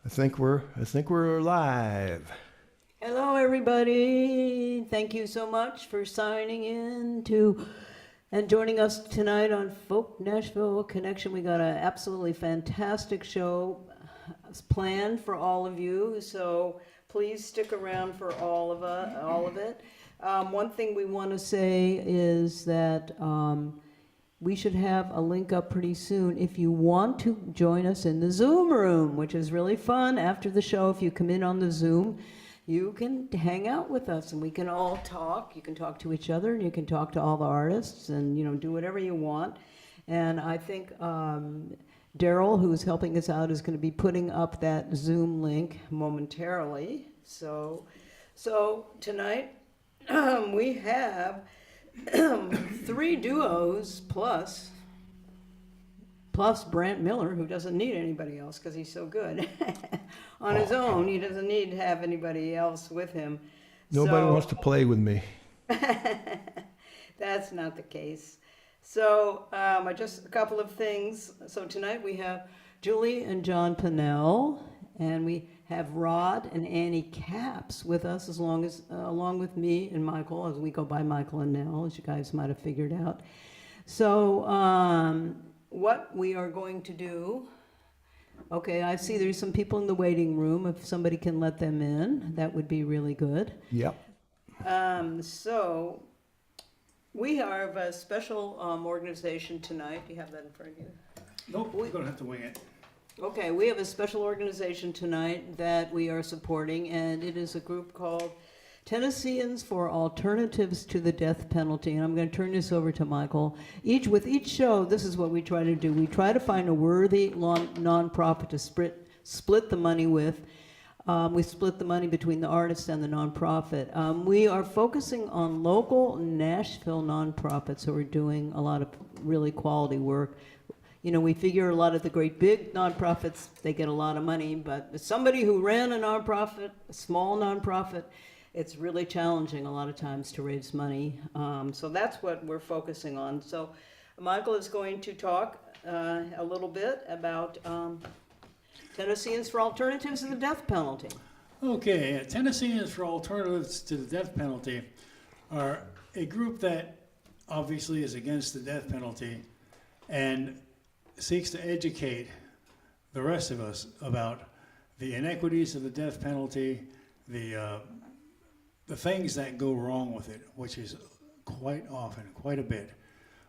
I think we're live. Hello, everybody. Thank you so much for signing in to and joining us tonight on Folk Nashville Connection. We got an absolutely fantastic show planned for all of you, so please stick around for all of it. One thing we want to say is that we should have a link up pretty soon if you want to join us in the Zoom room, which is really fun. After the show, if you come in on the Zoom, you can hang out with us and we can all talk. You can talk to each other and you can talk to all the artists and, do whatever you want. And I think Daryl, who's helping us out, is going to be putting up that Zoom link momentarily. So tonight we have three duos plus Brant Miller, who doesn't need anybody else because he's so good. On his own, he doesn't need to have anybody else with him. Nobody wants to play with me. That's not the case. So just a couple of things. So tonight we have Julie and John Pennell, and we have Rod and Annie Capps with us, along with me and Michael, as we go by Michael and Nell, as you guys might have figured out. So what we are going to do, okay, I see there's some people in the waiting room. If somebody can let them in, that would be really good. Yep. So we have a special organization tonight. Do you have that in front of you? Nope, we're going to have to wing it. Okay, we have a special organization tonight that we are supporting, and it is a group called Tennesseans for Alternatives to the Death Penalty. And I'm going to turn this over to Michael. With each show, this is what we try to do. We try to find a worthy nonprofit to split the money with. We split the money between the artist and the nonprofit. We are focusing on local Nashville nonprofits who are doing a lot of really quality work. We figure a lot of the great big nonprofits, they get a lot of money, but somebody who ran a nonprofit, a small nonprofit, it's really challenging a lot of times to raise money. So that's what we're focusing on. So Michael is going to talk a little bit about Tennesseans for Alternatives to the Death Penalty. Okay, Tennesseans for Alternatives to the Death Penalty are a group that obviously is against the death penalty and seeks to educate the rest of us about the inequities of the death penalty, the things that go wrong with it, which is quite often, quite a bit.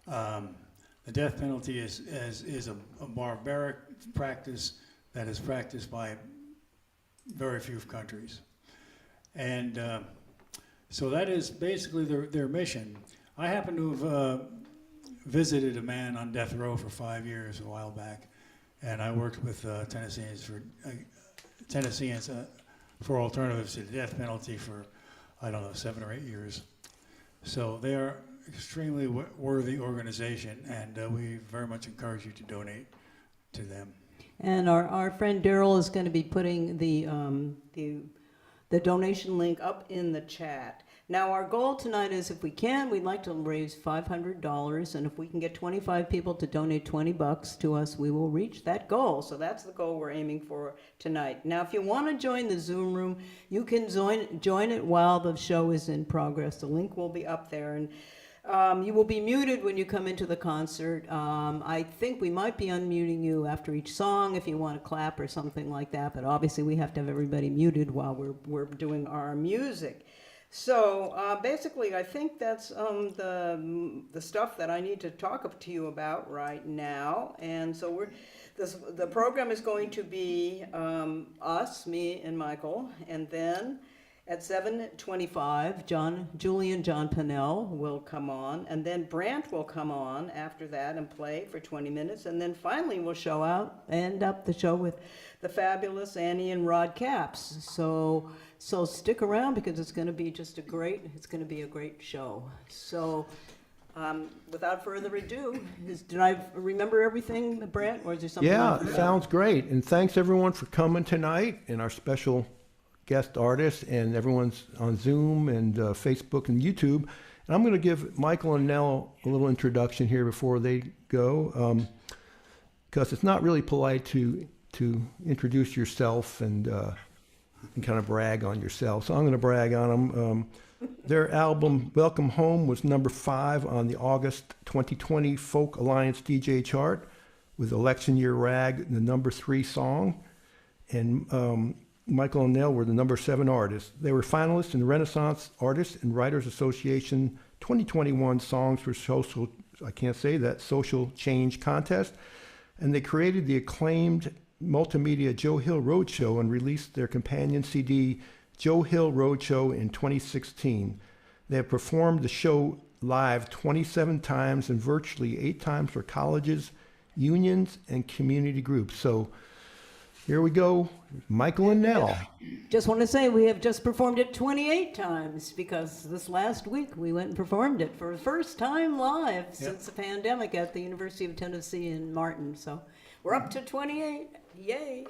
The death penalty is a barbaric practice that is practiced by very few countries. And so that is basically their mission. I happen to have visited a man on death row for 5 years a while back, and I worked with Tennesseans for Alternatives to the Death Penalty for, 7 or 8 years. So they are extremely worthy organization, and we very much encourage you to donate to them. And our friend Daryl is going to be putting the donation link up in the chat. Now, our goal tonight is, if we can, we'd like to raise $500, and if we can get 25 people to donate $20 to us, we will reach that goal. So that's the goal we're aiming for tonight. Now, if you want to join the Zoom room, you can join it while the show is in progress. The link will be up there, and you will be muted when you come into the concert. I think we might be unmuting you after each song if you want to clap or something like that, but obviously we have to have everybody muted while we're doing our music. So basically, I think that's the stuff that I need to talk to you about right now. And so the program is going to be us, me, and Michael, and then at 7:25, Julie and John Pennell will come on, and then Brant will come on after that and play for 20 minutes, and then finally we'll end up the show with the fabulous Annie and Rod Capps. So stick around because it's going to be a great show. So without further ado, did I remember everything, Brant, or is there something? Yeah, sounds great. And thanks everyone for coming tonight, and our special guest artists, and everyone's on Zoom and Facebook and YouTube. And I'm going to give Michael and Nell a little introduction here before they go, because it's not really polite to to introduce yourself and kind of brag on yourself. So I'm going to brag on them. Their album Welcome Home was number 5 on the August 2020 Folk Alliance DJ chart, with Election Year Rag the number 3 song. And Michael and Nell were the number 7 artists. They were finalists in the Renaissance Artists and Writers Association 2021 Songs for Social, I can't say that, Social Change Contest. And they created the acclaimed multimedia Joe Hill Roadshow and released their companion CD, Joe Hill Roadshow, in 2016. They have performed the show live 27 times and virtually 8 times for colleges, unions, and community groups. So here we go, Michael and Nell. Just want to say we have just performed it 28 times because this last week we went and performed it for the first time live since the pandemic at the University of Tennessee in Martin. So we're up to 28. Yay.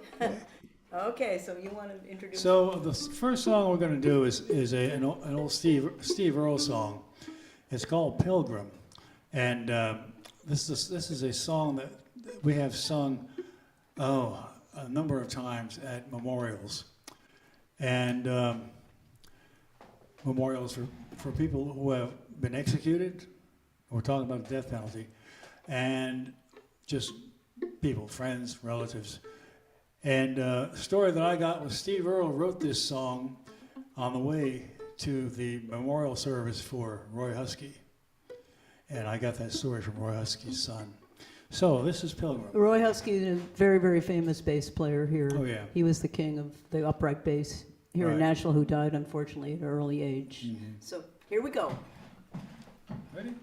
Okay, so you want to introduce? So the first song we're going to do is an old Steve Earle song. It's called Pilgrim, and this is a song that we have sung a number of times at memorials, and memorials for people who have been executed. We're talking about the death penalty, and just people, friends, relatives. And the story that I got was Steve Earle wrote this song on the way to the memorial service for Roy Huskey. And I got that story from Roy Huskey's son. So this is Pilgrim. Roy Huskey is a very, very famous bass player here. Oh, yeah. He was the king of the upright bass here in Right. Nashville, who died, unfortunately, at an early age. Mhm. So here we go. Ready?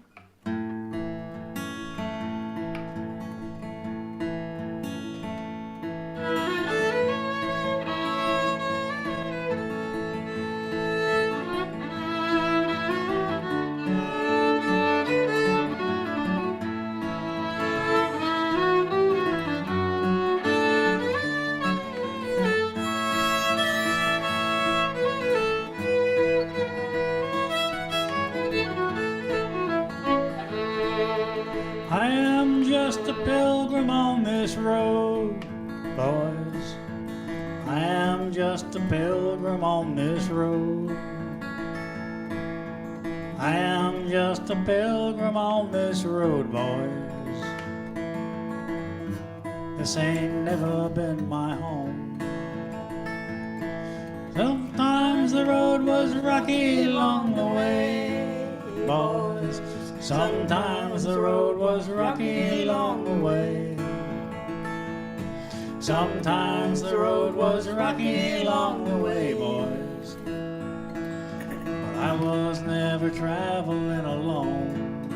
I am just a pilgrim on this road, boys. I am just a pilgrim on this road. I am just a pilgrim on this road, boys. This ain't never been my home. Sometimes the road was rocky along the way, boys. Sometimes the road was rocky along the way. Sometimes the road was rocky along the way, boys. But I was never traveling alone.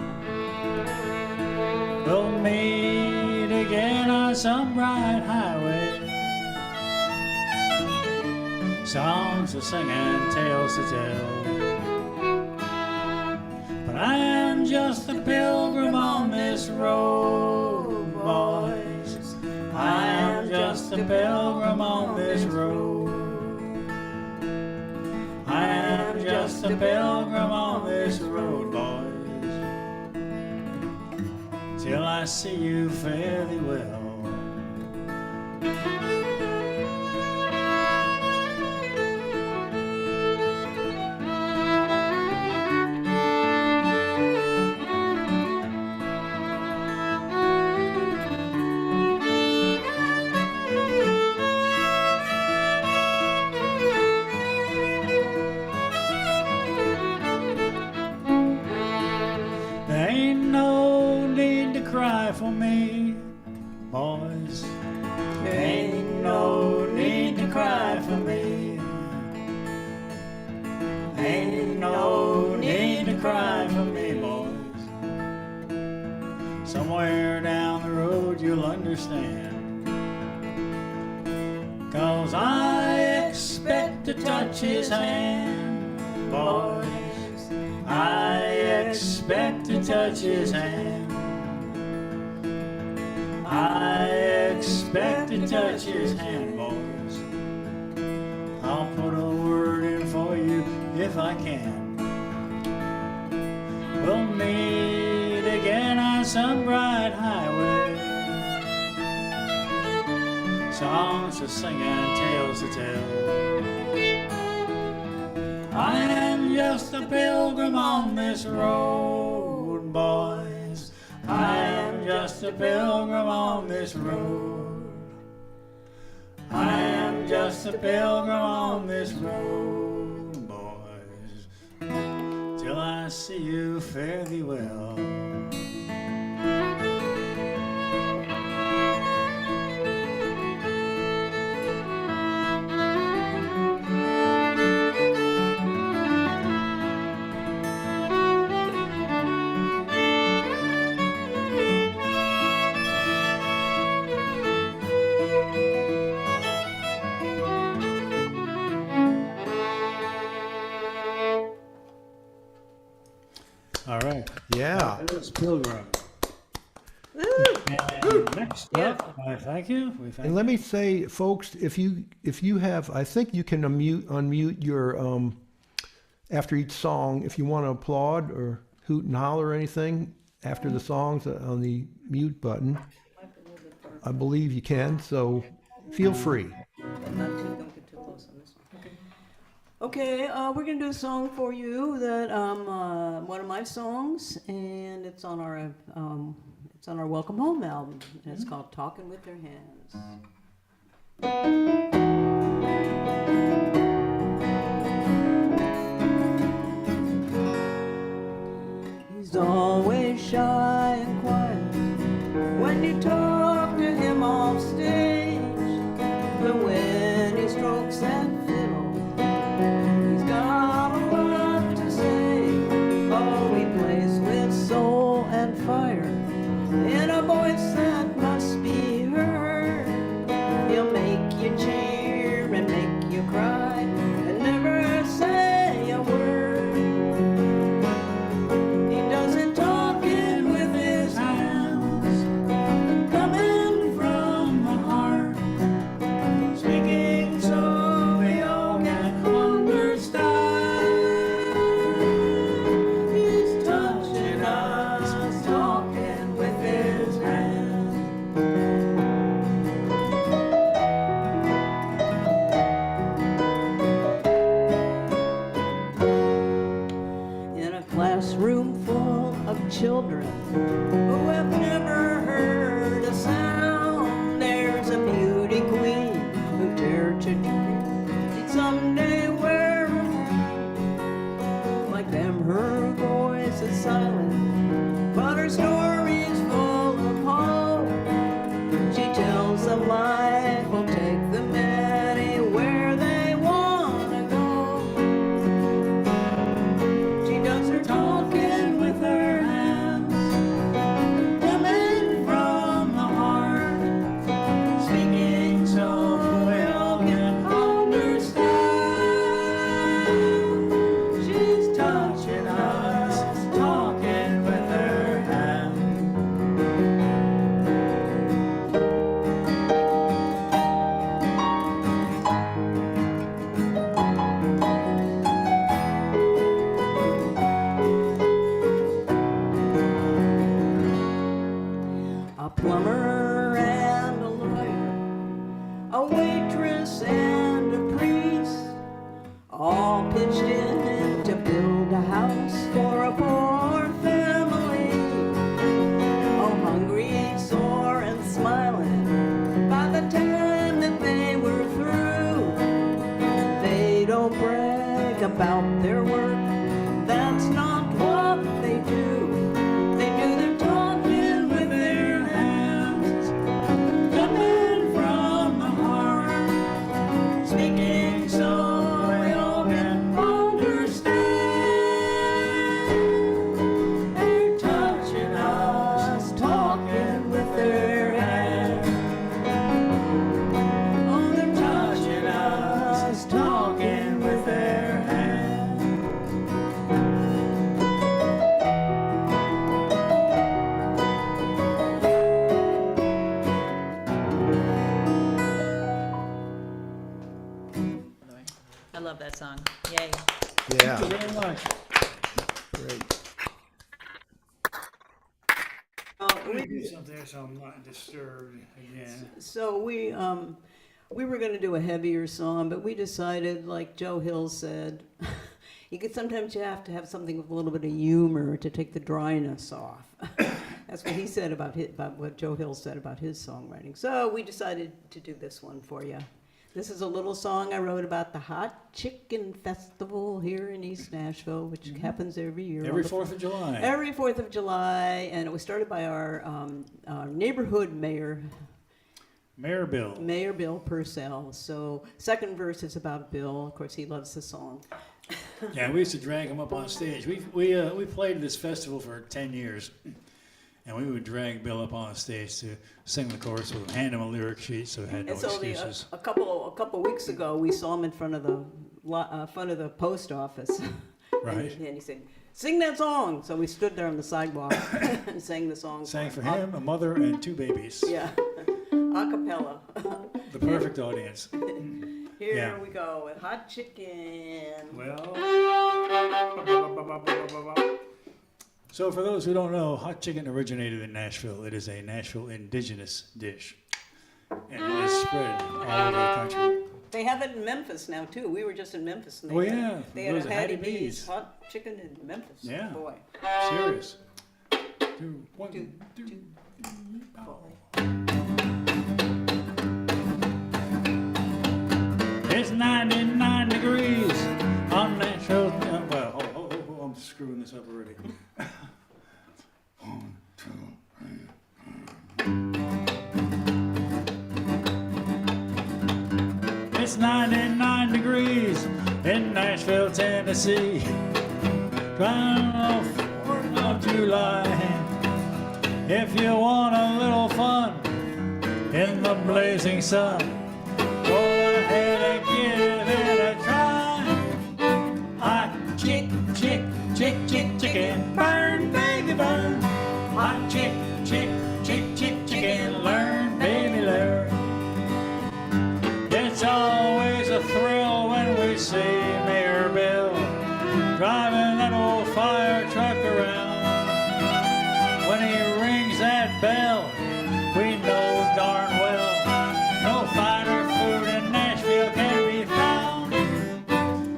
We'll meet again on some bright highway. Songs to sing and tales to tell. But I am just a pilgrim on this road, boys. I am just a pilgrim on this road. I am just a pilgrim on this road, boys. Till I see you fairly well. There ain't no need to cry for me, boys. There ain't no need to cry for me. Ain't no need to cry for me, boys. Somewhere down the road you'll understand. 'Cause I expect to touch his hand, boys. I expect to touch his hand. I expect to touch his hand, boys. I'll put a word in for you if I can. We'll meet again on some bright highway. songs to sing and tales to tell. I am just a pilgrim on this road, boys. I am just a pilgrim on this road. I am just a pilgrim on this road, boys, till I see you, fare thee well. All right. Yeah. That was Pilgrim. And next up, thank you. We thank And let me say, folks, if you have, I think you can unmute your after each song if you want to applaud or hoot and holler or anything after the songs on the mute button. I believe you can, so feel free. But not too, don't get too close on this one. Okay, we're gonna do a song for you that one of my songs, and it's on our Welcome Home album, and it's called "Talking with Their Hands." He's always shy and quiet when you talk to him off stage, but when he strokes that fiddle, he's got a lot to say. Oh, he plays with soul and fire in a voice that must be heard. He'll make you cheer and make you cry and never say a word. He does it talking with his hands, coming from the heart, speaking so we all can understand. He's touching us, talking with his hands. In a classroom full of children who have never heard a sound, there's a beauty queen who dared to dream she'd someday wear a crown. Like them, her voice is silent, but her story's full of hope. She tells them life will take them anywhere they want to go. She does her talking with her hands, coming from the heart, speaking so we all can understand. She's touching us, talking with her hands. A plumber and a lawyer, a waitress and a priest, all pitched in to build a house for a poor family. All hungry, sore, and smiling by the time that they were through. They don't brag about their work, that's not what they do. They do their talking with their hands, coming from the heart, speaking so we all can understand. They're touching us, talking with their hands. Oh, they're touching us, talking with their hands. I love that song. Yay. Yeah, Thank you very much. great. Let me do something so I'm not disturbed again. So we were going to do a heavier song, but we decided, like Joe Hill said, sometimes you have to have something with a little bit of humor to take the dryness off. That's what he said about what Joe Hill said about his songwriting. So we decided to do this one for you. This is a little song I wrote about the Hot Chicken Festival here in East Nashville, which happens every year. Every 4th of July. Every 4th of July, and it was started by our neighborhood mayor, Mayor Bill. Mayor Bill Purcell. So second verse is about Bill. Of course, he loves the song. Yeah, we used to drag him up on stage. We played this festival for 10 years, and we would drag Bill up on stage to sing the chorus with him, hand him a lyric sheet so it had no And so excuses. a couple weeks ago, we saw him in front of the post office. Right. And he said, "Sing that song." So we stood there on the sidewalk and sang the song. Sang for him, a mother, and 2 babies. Yeah, a cappella. The perfect audience. Here Yeah. we go with Hot Chicken. Well, so for those who don't know, hot chicken originated in Nashville. It is a Nashville indigenous dish, and it is spread all over the country. They have it in Memphis now too. We were just in Memphis. And Oh, yeah. They had Those a are Hattie Hattie B's B's. hot chicken in Memphis. Yeah. Boy. Serious. 2, 1, 2. It's 99 degrees on Nashville. Well, I'm screwing this up already. 1, 2, 3. It's 99 degrees in Nashville, Tennessee. Trying off 4th of July. If you want a little fun in the blazing sun, go ahead and give it a try. Hot chicken, burn, baby, burn. Hot chicken, learn, baby, learn. It's always a thrill when we see Mayor Bill driving that old fire truck around. When he rings that bell, we know darn well no finer food in Nashville can be found.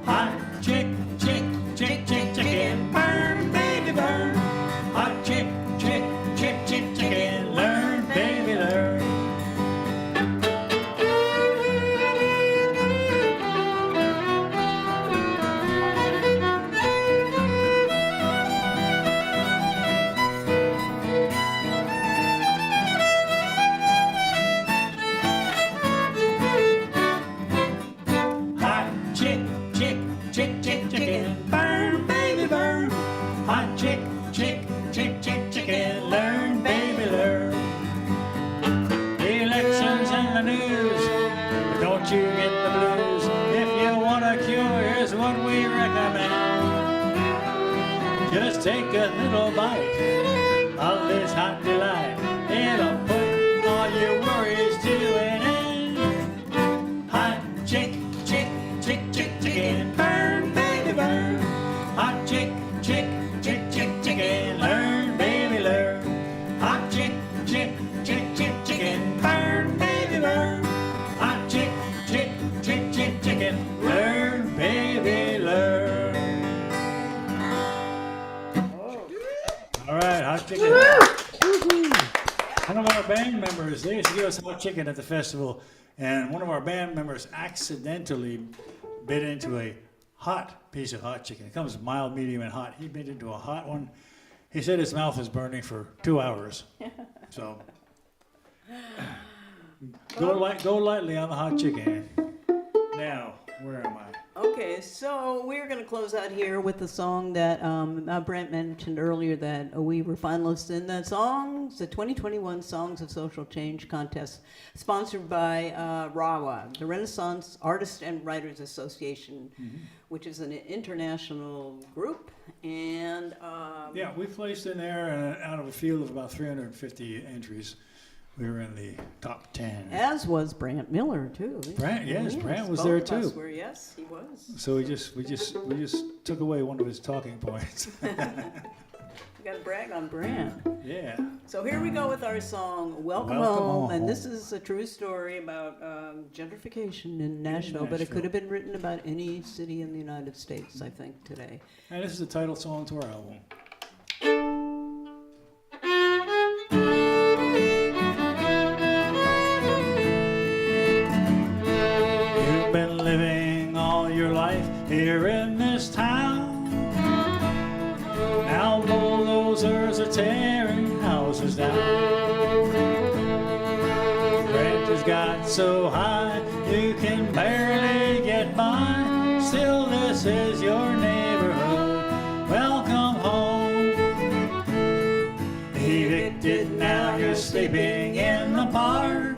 Hot chicken, burn, baby, burn. Hot chicken, learn, baby, learn. Chicken, burn, baby, burn. Hot chicken, learn, baby, learn. Elections and the news, but don't you get the blues. If you want a cure, here's what we recommend. Just take a little bite of this hot delight. It'll put all your worries to an end. Hot chicken, burn, baby, burn. Hot chicken, learn, baby, learn. Hot chicken, burn, baby, burn. Hot chicken, learn, baby, learn. All right, hot chicken. One of our band members, they used to give us hot chicken at the festival, and one of our band members accidentally bit into a hot piece of hot chicken. It comes mild, medium, and hot. He bit into a hot one. He said his mouth was burning for 2 hours. So go lightly on the hot chicken. Now, where am I? Okay, so we're going to close out here with the song that Brent mentioned earlier, that we were finalists in the 2021 Songs of Social Change contest, sponsored by RAWA, the Renaissance Artists and Writers Association, which is an international group. And Yeah, we placed in there, and out of a field of about 350 entries, we were in the top 10. as was Brant Miller too. Brant, yes, Brant was both there of us too. were, yes, he was. So we just took away one of his talking points. We got to brag on brand. Yeah. So here we go with our song, Welcome, Welcome Home. And Home. this is a true story about gentrification in Nashville, but it could have been written about any city in the United States, I think, today. And this is the title song to our album. You've been living all your life here in this town. Now bulldozers are tearing houses down. Rent has got so high you can barely get by. Still, this is your neighborhood. Welcome home. Evicted, now you're sleeping in the park.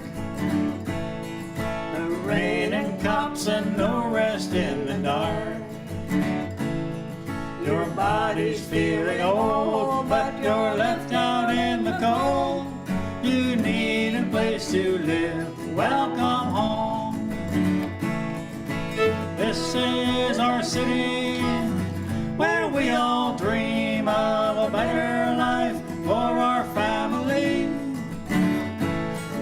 The rain and cops and no rest in the dark. Your body's feeling old, but you're left out in the cold. You need a place to live. Welcome home. This is our city, where we all dream of a better life for our family.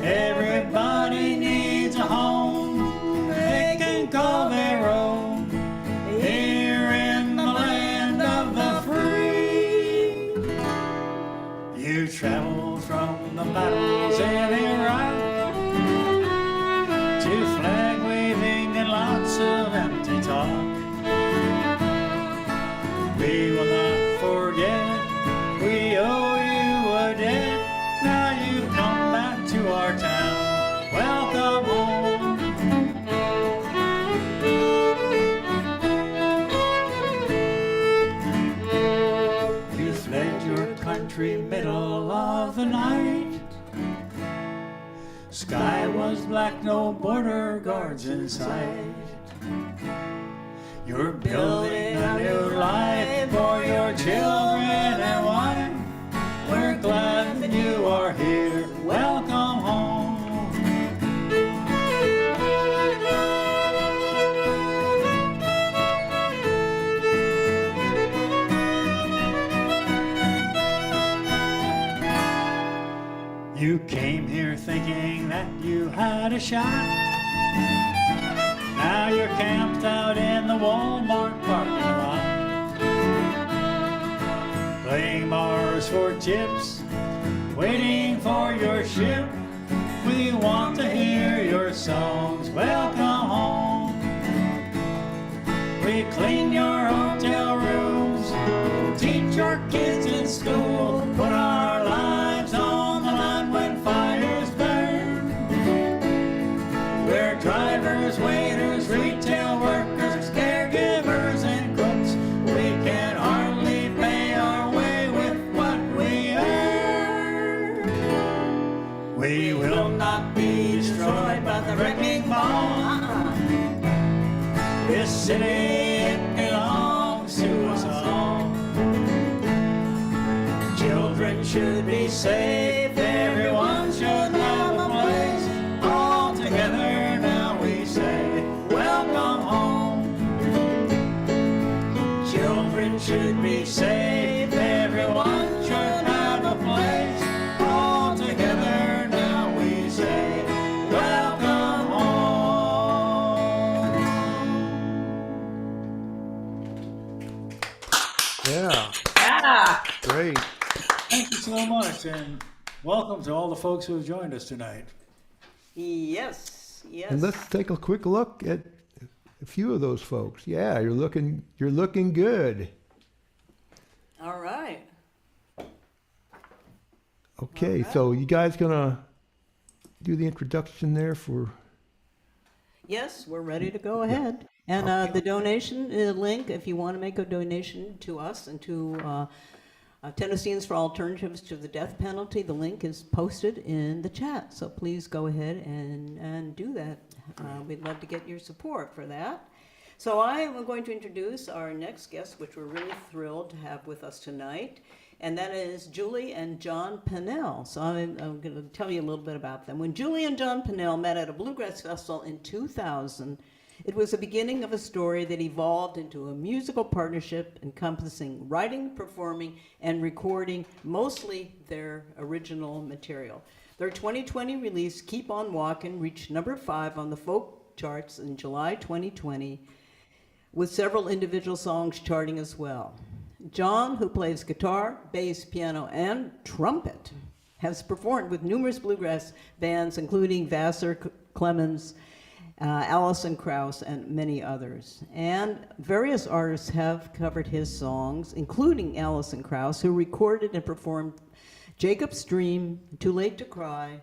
Everybody needs a home they can call their own. Here in the land of the free, you traveled from the battles in Iraq to flag waving and lots of empty talk. We will not forget, we owe you a debt. Now you've come back to our town. Welcome home. You fled your country middle of the night. Sky was black, no border guards in sight. You're building a new life for your children and wife. We're glad that you are here. Welcome home. You came here thinking that you had a shot. Now you're camped out in the Walmart parking lot, playing bars for chips, waiting for your ship. We want to hear your songs. Welcome home. We clean your hotel rooms, teach your kids in school, put our lives on the line when fires burn. We're drivers, waiters, retail workers, caregivers, and cooks. We can hardly pay our way with what we earn. We will not be destroyed by the wrecking ball. This city, it belongs to us all. Children should be safe, everyone should have a place. All together now we say, welcome home. Children should be safe, everyone should have a place. All together now we say, welcome home. Yeah, Ah! great. Thank you so much, and welcome to all the folks who have joined us tonight. Yes, yes. And let's take a quick look at a few of those folks. Yeah, you're looking good. All right. Okay, Okay. so you guys gonna do the introduction there for? Yes, we're ready to go ahead. And the donation link, if you want to make a donation to us and to Tennesseans for Alternatives to the Death Penalty, the link is posted in the chat. So please go ahead and do that. We'd love to get your support for that. So I am going to introduce our next guest, which we're really thrilled to have with us tonight. And that is Julie and John Pennell. So I'm going to tell you a little bit about them. When Julie and John Pennell met at a bluegrass festival in 2000, It was the beginning of a story that evolved into a musical partnership encompassing writing, performing, and recording mostly their original material. Their 2020 release, Keep On Walkin', reached number 5 on the folk charts in July 2020, with several individual songs charting as well. John, who plays guitar, bass, piano, and trumpet, has performed with numerous bluegrass bands, including Vassar Clemens, Alison Krauss, and many others. And various artists have covered his songs, including Alison Krauss, who recorded and performed Jacob's Dream, Too Late to Cry,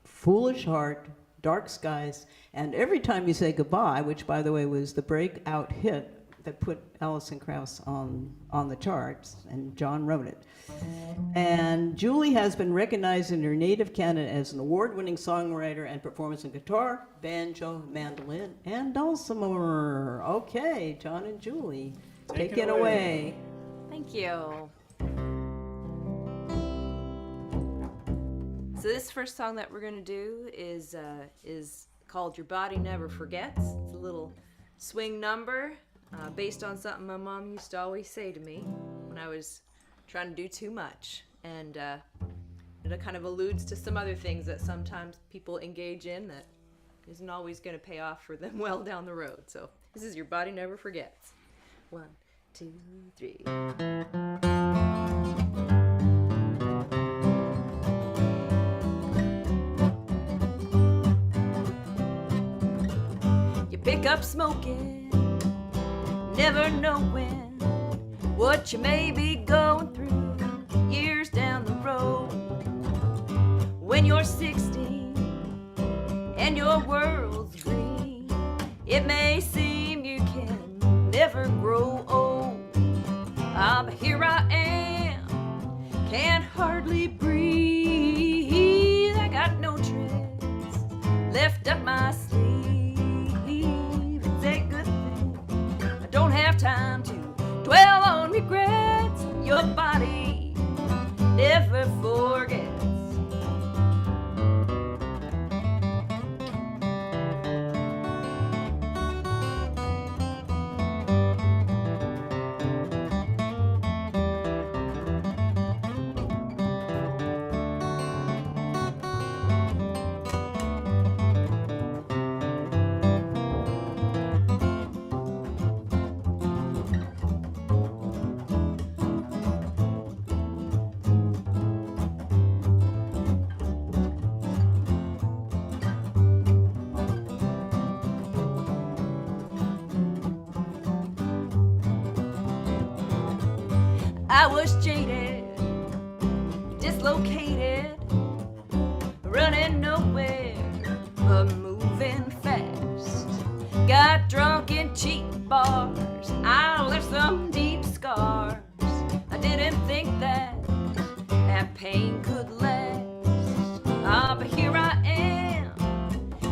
Foolish Heart, Dark Skies, and Every Time You Say Goodbye, which, by the way, was the breakout hit that put Alison Krauss on the charts, and John wrote it. And Julie has been recognized in her native Canada as an award-winning songwriter and performance in guitar, banjo, mandolin, and dulcimer. Okay, John and Julie, take it away. Thank you. So this first song that we're gonna do is called "Your Body Never Forgets." It's a little swing number based on something my mom used to always say to me when I was trying to do too much, and it kind of alludes to some other things that sometimes people engage in that isn't always gonna pay off for them well down the road. So this is "Your Body Never Forgets." 1, 2, 3. Pick up smoking, never knowing what you may be going through years down the road. When you're 60 and your world's green, it may seem you can never grow old. But here I am, can't hardly breathe. I got no tricks left up my sleeve. Don't have time to dwell on regrets. Your body never forgets. I was jaded, dislocated, running nowhere, but moving fast. Got drunk in cheap bars, I left some deep scars. I didn't think that pain could last. But here I am,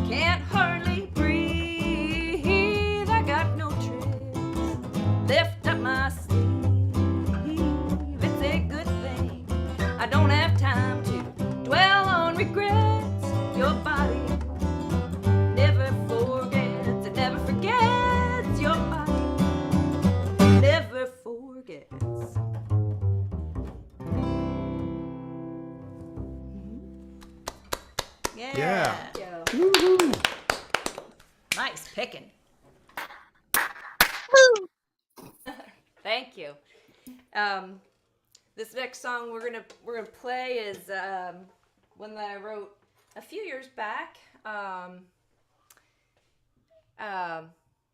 can't hardly breathe. I got no tricks left up my sleeve. I don't have time to dwell on regrets. Your body never forgets. It never forgets. Your body never forgets. Yeah. Yeah. Nice picking. Thank you. This next song we're gonna play is one that I wrote a few years back.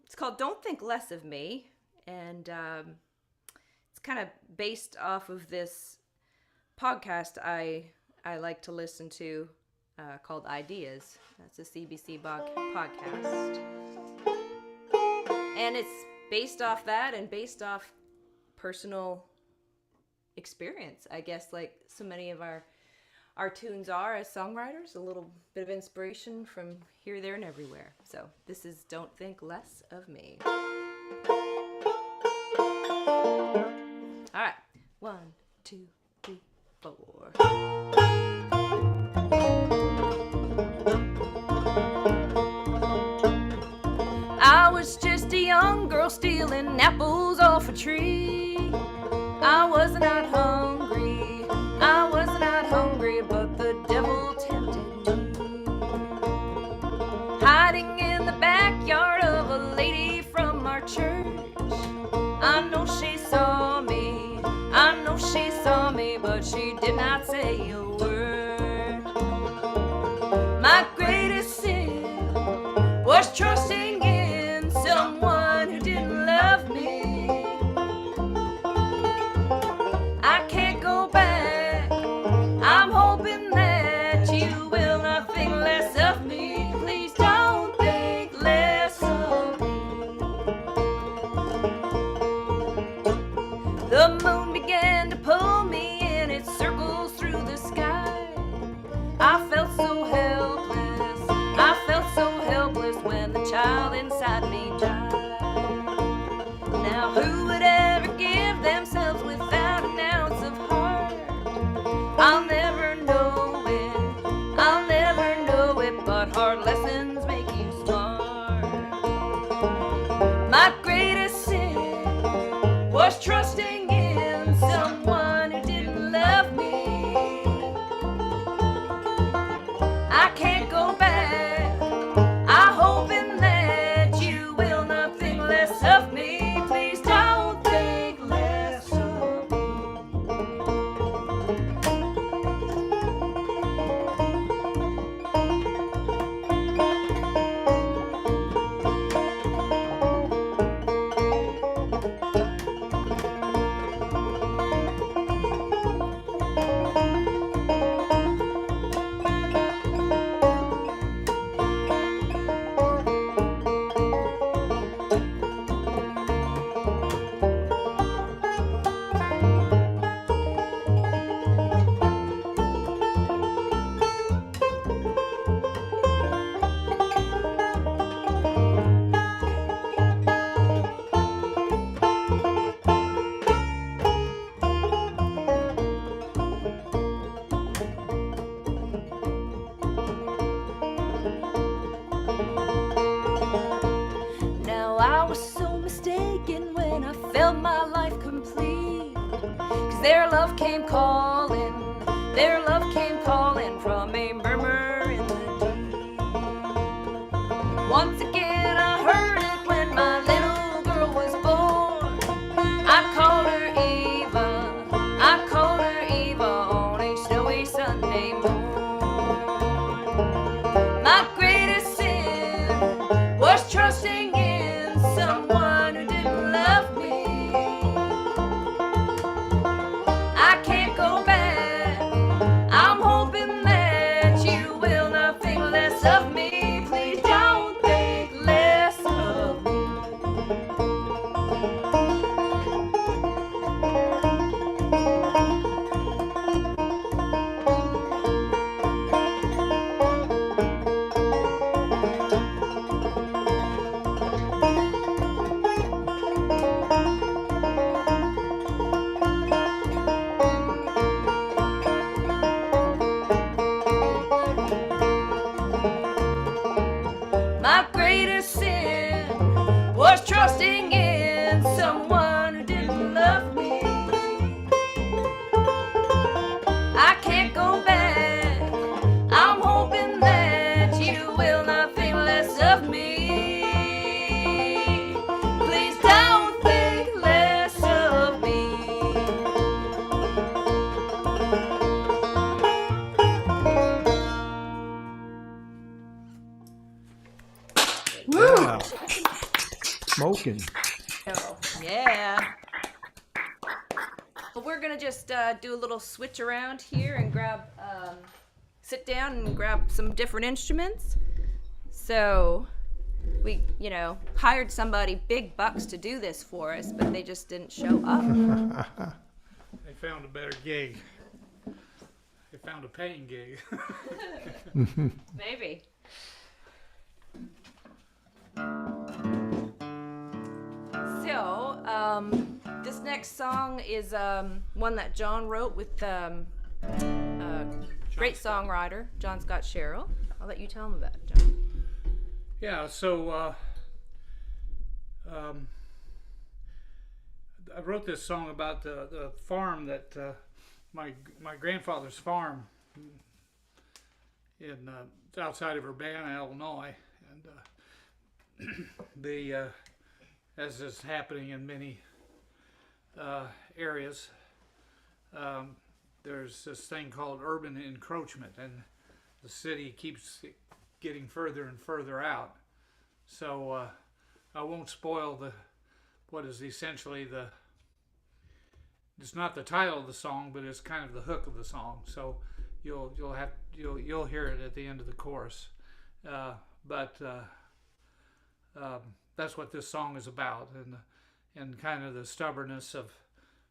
It's called "Don't Think Less of Me," and it's kind of based off of this podcast I like to listen to called Ideas. That's a CBC podcast, and it's based off that and based off personal experience, I guess, like so many of our tunes are as songwriters, a little bit of inspiration from here, there, and everywhere. So this is "Don't Think Less of Me." All right, 1, 2, 3, 4. I was young girl stealing apples off a tree. I was not hungry, I was not hungry, but the devil tempted me. Hiding in the backyard of a lady from our church, I know she saw me, I know she saw me, but she did not say a word. My greatest sin was trusting in someone who didn't love me. I can't go back, I'm hoping that you will not think less of me. Please don't think less of me. The moon began to pull me in its circles through the sky. I felt so helpless, I felt so helpless when the child inside me died. Now who would ever give themselves without an ounce of heart? I'll never know it, I'll never know it, but hard lessons make you smart. My greatest sin was trusting in someone who didn't love me. I can't go back, I'm hoping that you will not think less of me. Please don't think less of me. Now I was so mistaken when I felt my life complete. 'Cause their love came calling, their love came calling from a murmur in the deep. Once again I heard it when my little girl was born. I called her Eva, I called her Eva on a snowy Sunday morn. My greatest sin was trusting in someone who didn't love me. I can't go back, I'm hoping that you will not think less of me. Please don't think less of me. My greatest sin was trusting in someone who didn't love me. I can't go back, I'm hoping that you will not think less of me. Please don't think less of me. Wow. Smoking. Yeah. Well, we're gonna just do a little switch around here and grab, sit down and grab some different instruments. So we, hired somebody big bucks to do this for us, but they just didn't show up. They found a better gig. They found a paying gig. Maybe. So, this next song is one that John wrote with great songwriter John Scott Sherrill. I'll let you tell him about it, John. Yeah, so I wrote this song about the farm that my grandfather's farm in outside of Urbana, Illinois, and as is happening in many areas, there's this thing called urban encroachment, and the city keeps getting further and further out. So I won't spoil what is essentially it's not the title of the song, but it's kind of the hook of the song. So you'll hear it at the end of the chorus. But that's what this song is about, and kind of the stubbornness of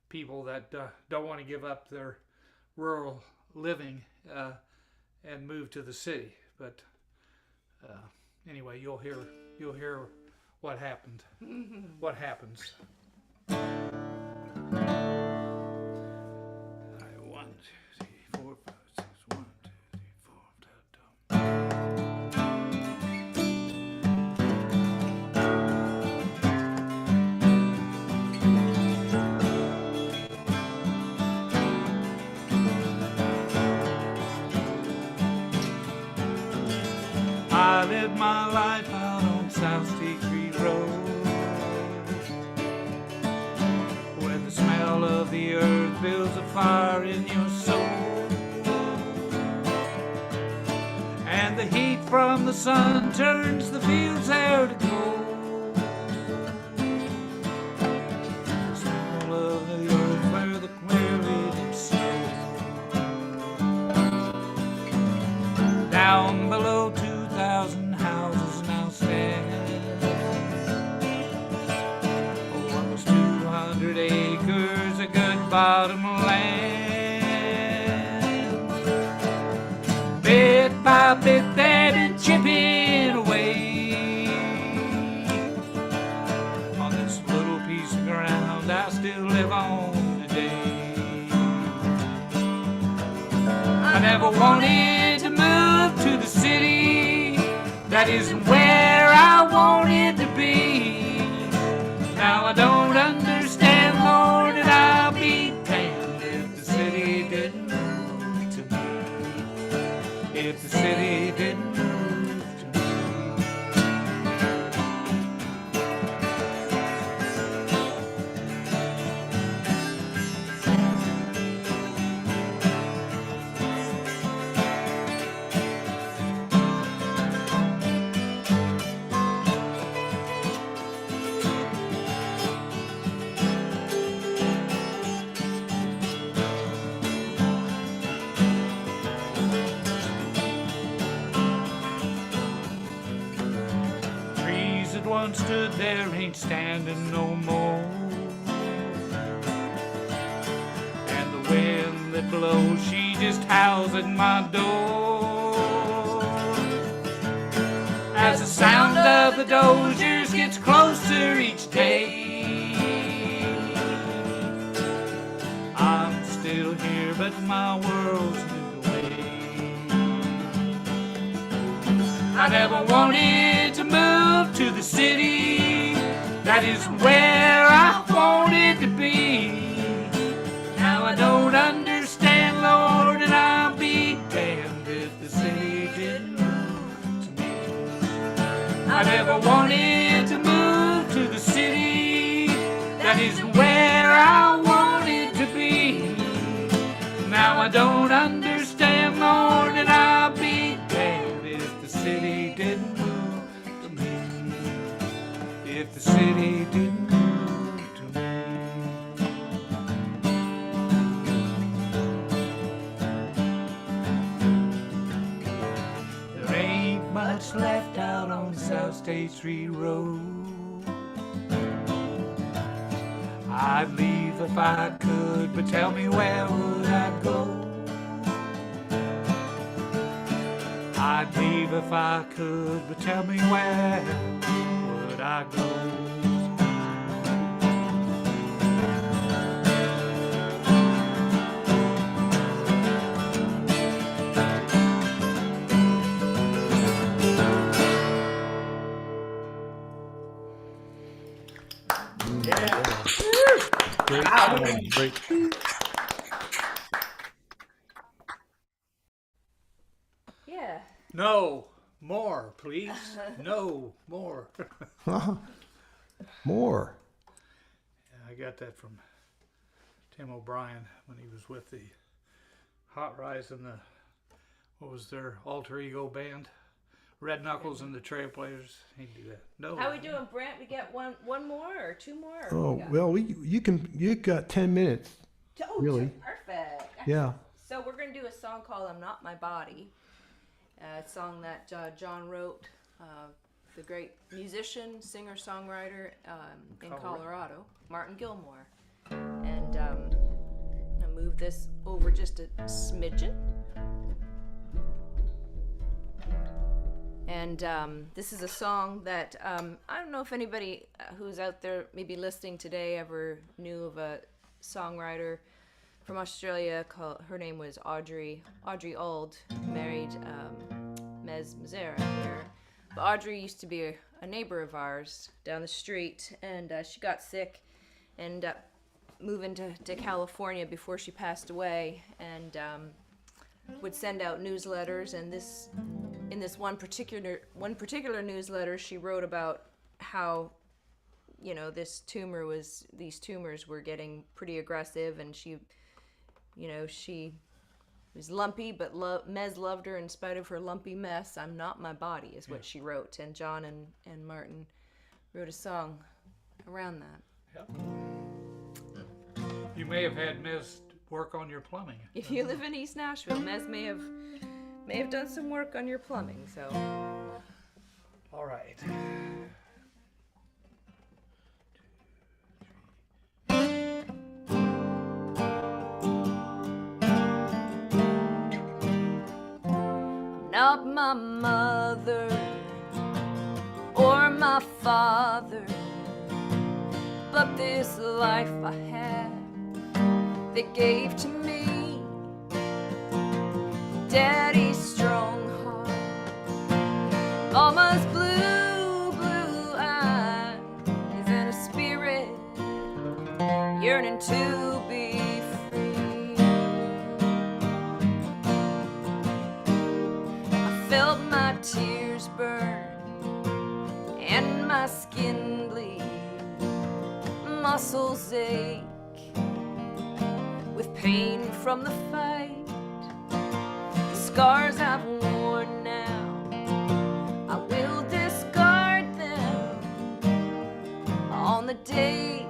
people that don't want to give up their rural living and move to the city. But anyway, you'll hear what happened. What happens. One, two, three, four, five, six. 1, 2, 3, 4. I lived my life out on South State Street Road, where the smell of the earth builds a fire in your soul, and the heat from the sun turns the fields there to gold. The smell of the earth where the query snow. Down below 2,000 houses now stand, almost 200 acres of good bottom land. Bit by bit they've been chipping away on this little piece of ground I still live on today. I never wanted to move to the city, that isn't where I wanted to be. Now I don't understand, Lord, and I'll be damned if the city didn't move to me. If the city didn't move to me. Trees that once stood there ain't standing no more, and the wind that blows, she just howls at my door. As the sound of the dozers gets closer each day, I'm still here, but my world's moved away. I never wanted to move to the city, that is where I wanted to be. Now I don't understand, Lord, and I'll be damned if the city didn't move to me. I never wanted to move to the city, that is where I wanted to be. Now I don't understand, Lord, and I'll be damned if the city didn't move to me. If the city didn't move to me. There ain't much left out on South State Street Road. I'd leave if I could, but tell me, where would I go? I'd leave if I could, but tell me, where would I go? Great. Yeah. No, more, please. No, more. More. I got that from Tim O'Brien when he was with the Hot Rise and the, what was their alter ego band? Red Knuckles and the Trailblazers. He'd do that. No. How we doing, Brent? We got one more or two more? Or Oh, we got- well, you got 10 minutes. Oh, really? Perfect. Yeah. So we're gonna do a song called "I'm Not My Body," a song that John wrote, the great musician, singer, songwriter in Colorado, Martin Gilmore. And I'm gonna move this over just a smidgen. And this is a song that I don't know if anybody who's out there maybe listening today ever knew of a songwriter from Australia called, her name was Audrey Auld, married Mez Mazzara here. But Audrey used to be a neighbor of ours down the street, and she got sick and moving to California before she passed away, and would send out newsletters. And in this one particular newsletter, she wrote about how, you know, these tumors were getting pretty aggressive, and she was lumpy, but Mez loved her in spite of her lumpy mess. I'm not my body is what she wrote, and John and Martin wrote a song around that. Yep. You may have had Miz work on your plumbing. If you live in East Nashville, Mez may have done some work on your plumbing. So, All right. not my mother or my father, but this life I have they gave to me. Daddy's strong heart, Mama's blue eyes, and a spirit yearning to be free. I felt my tears burn and my skin bleed, muscles ache with pain from the fight. The scars I've worn now, I will discard them on the day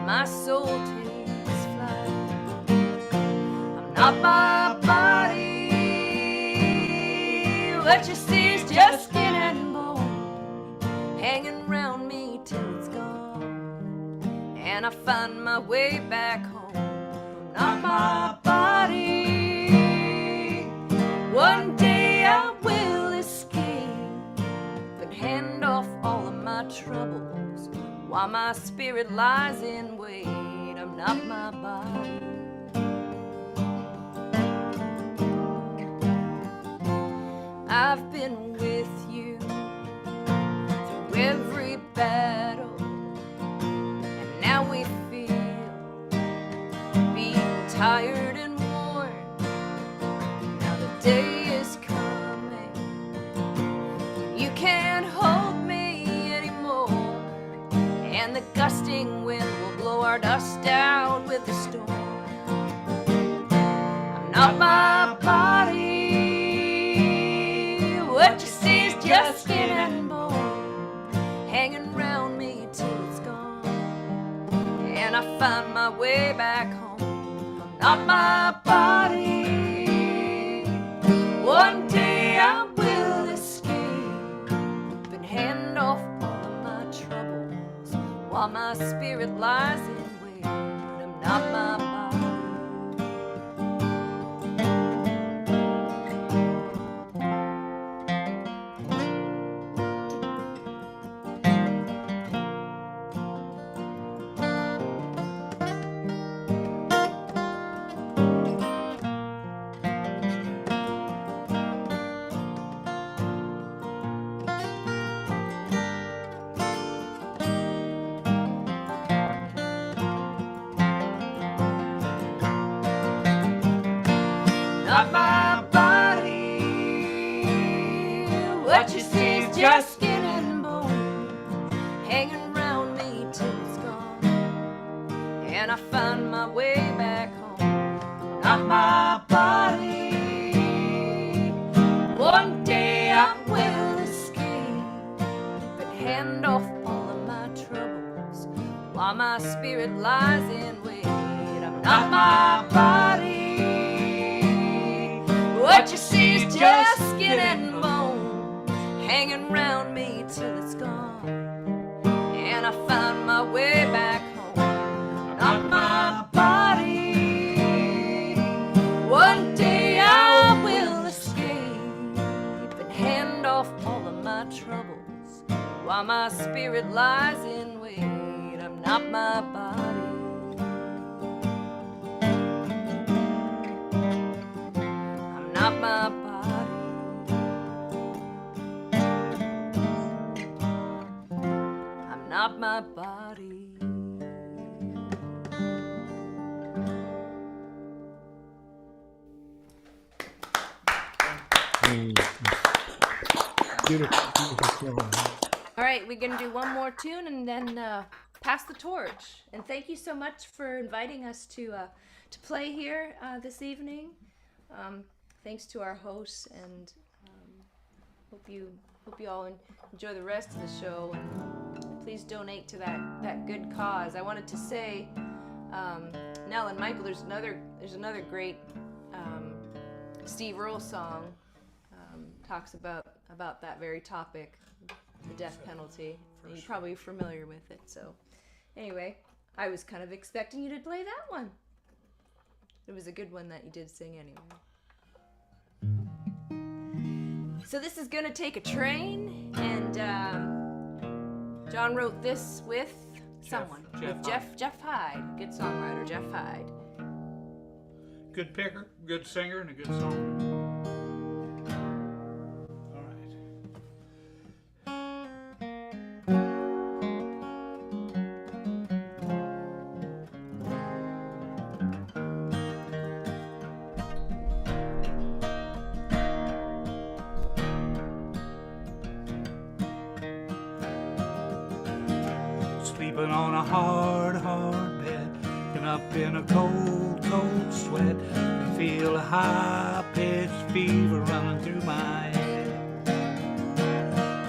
my soul takes flight. I'm not my body, what you see is just skin and bone, hanging around me till it's gone, and I find my way back home. I'm not my body, one day I will escape and hand off all of my troubles while my spirit lies in wait. I'm not my body. I've been with you through every battle, and now we feel being tired and worn. Now the day is coming, you can't hold me anymore, and the gusting wind will blow our dust out with the storm. I'm not my body, what you see is just skin and bone, hanging around me till it's gone, and I find my way back home. I'm not my body, one day I will escape and hand off all of my troubles while my spirit lies in wait. I'm not my body. not my body. What you see is just skin and bone, hanging around me till it's gone, and I find my way back home. not my body. One day I will escape and hand off all of my troubles while my spirit lies in wait. I'm not my body. What you see is just skin and bone, hanging round me till it's gone, and I find my way back home. Not my body. One day I will escape and hand off all of my troubles while my spirit lies in wait. I'm not my body. I'm not my body. I'm not my body. Beautiful, beautiful song. All right, we're gonna do one more tune and then pass the torch. And thank you so much for inviting us to play here this evening. Thanks to our hosts, and hope you all enjoy the rest of the show. And please donate to that good cause. I wanted to say, Nell and Michael, there's another great Steve Earle song talks about that very topic, the death penalty. You're probably familiar with it. So anyway, I was kind of expecting you to play that one. It was a good one that you did sing anyway. So this is Gonna Take a Train, and John wrote this with someone, with Jeff Hyde, good songwriter, Jeff Hyde. Good picker, good singer, and a good song. Sleeping on a hard, hard bed, and up in a cold, cold sweat, can feel a high-pitched fever running through my head.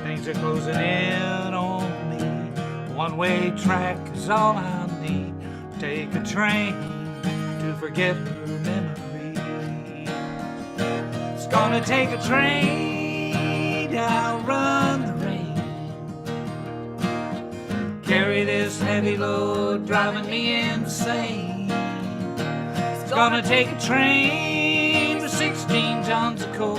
Things are closing in on me. One-way track is all I need. Take a train to forget her memory. It's gonna take a train to outrun the rain. Carry this heavy load, driving me insane. It's gonna take a train with 16 tons of coal.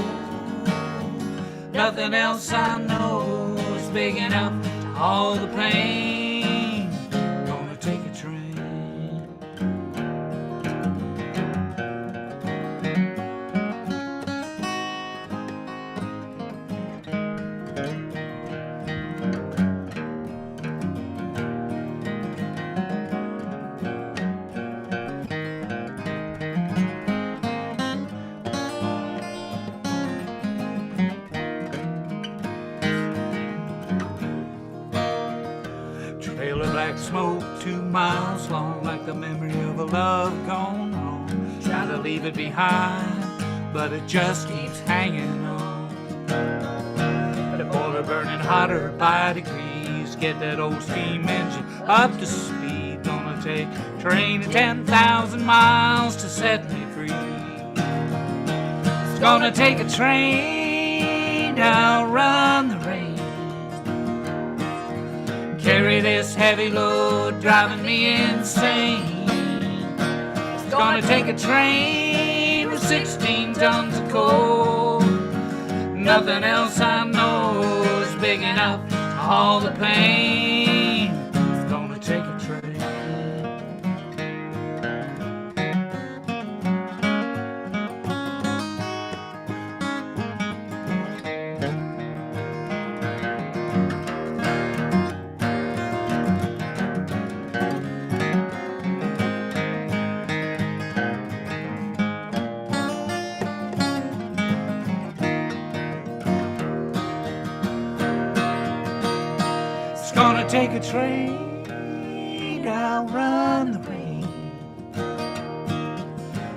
Nothing else I know is big enough to haul the pain. Gonna take a train. Trail of black smoke 2 miles long, like the memory of a love gone wrong. Try to leave it behind, but it just keeps hanging on. The boiler burning hotter by degrees. Get that old steam engine up to speed. Gonna take a train of 10,000 miles to set me free. It's gonna take a train to outrun the rain. Carry this heavy load, driving me insane. It's gonna take a train with 16 tons of coal. Nothing else I know is big enough to haul the pain. It's gonna take a train. gonna take a train, outrun the rain.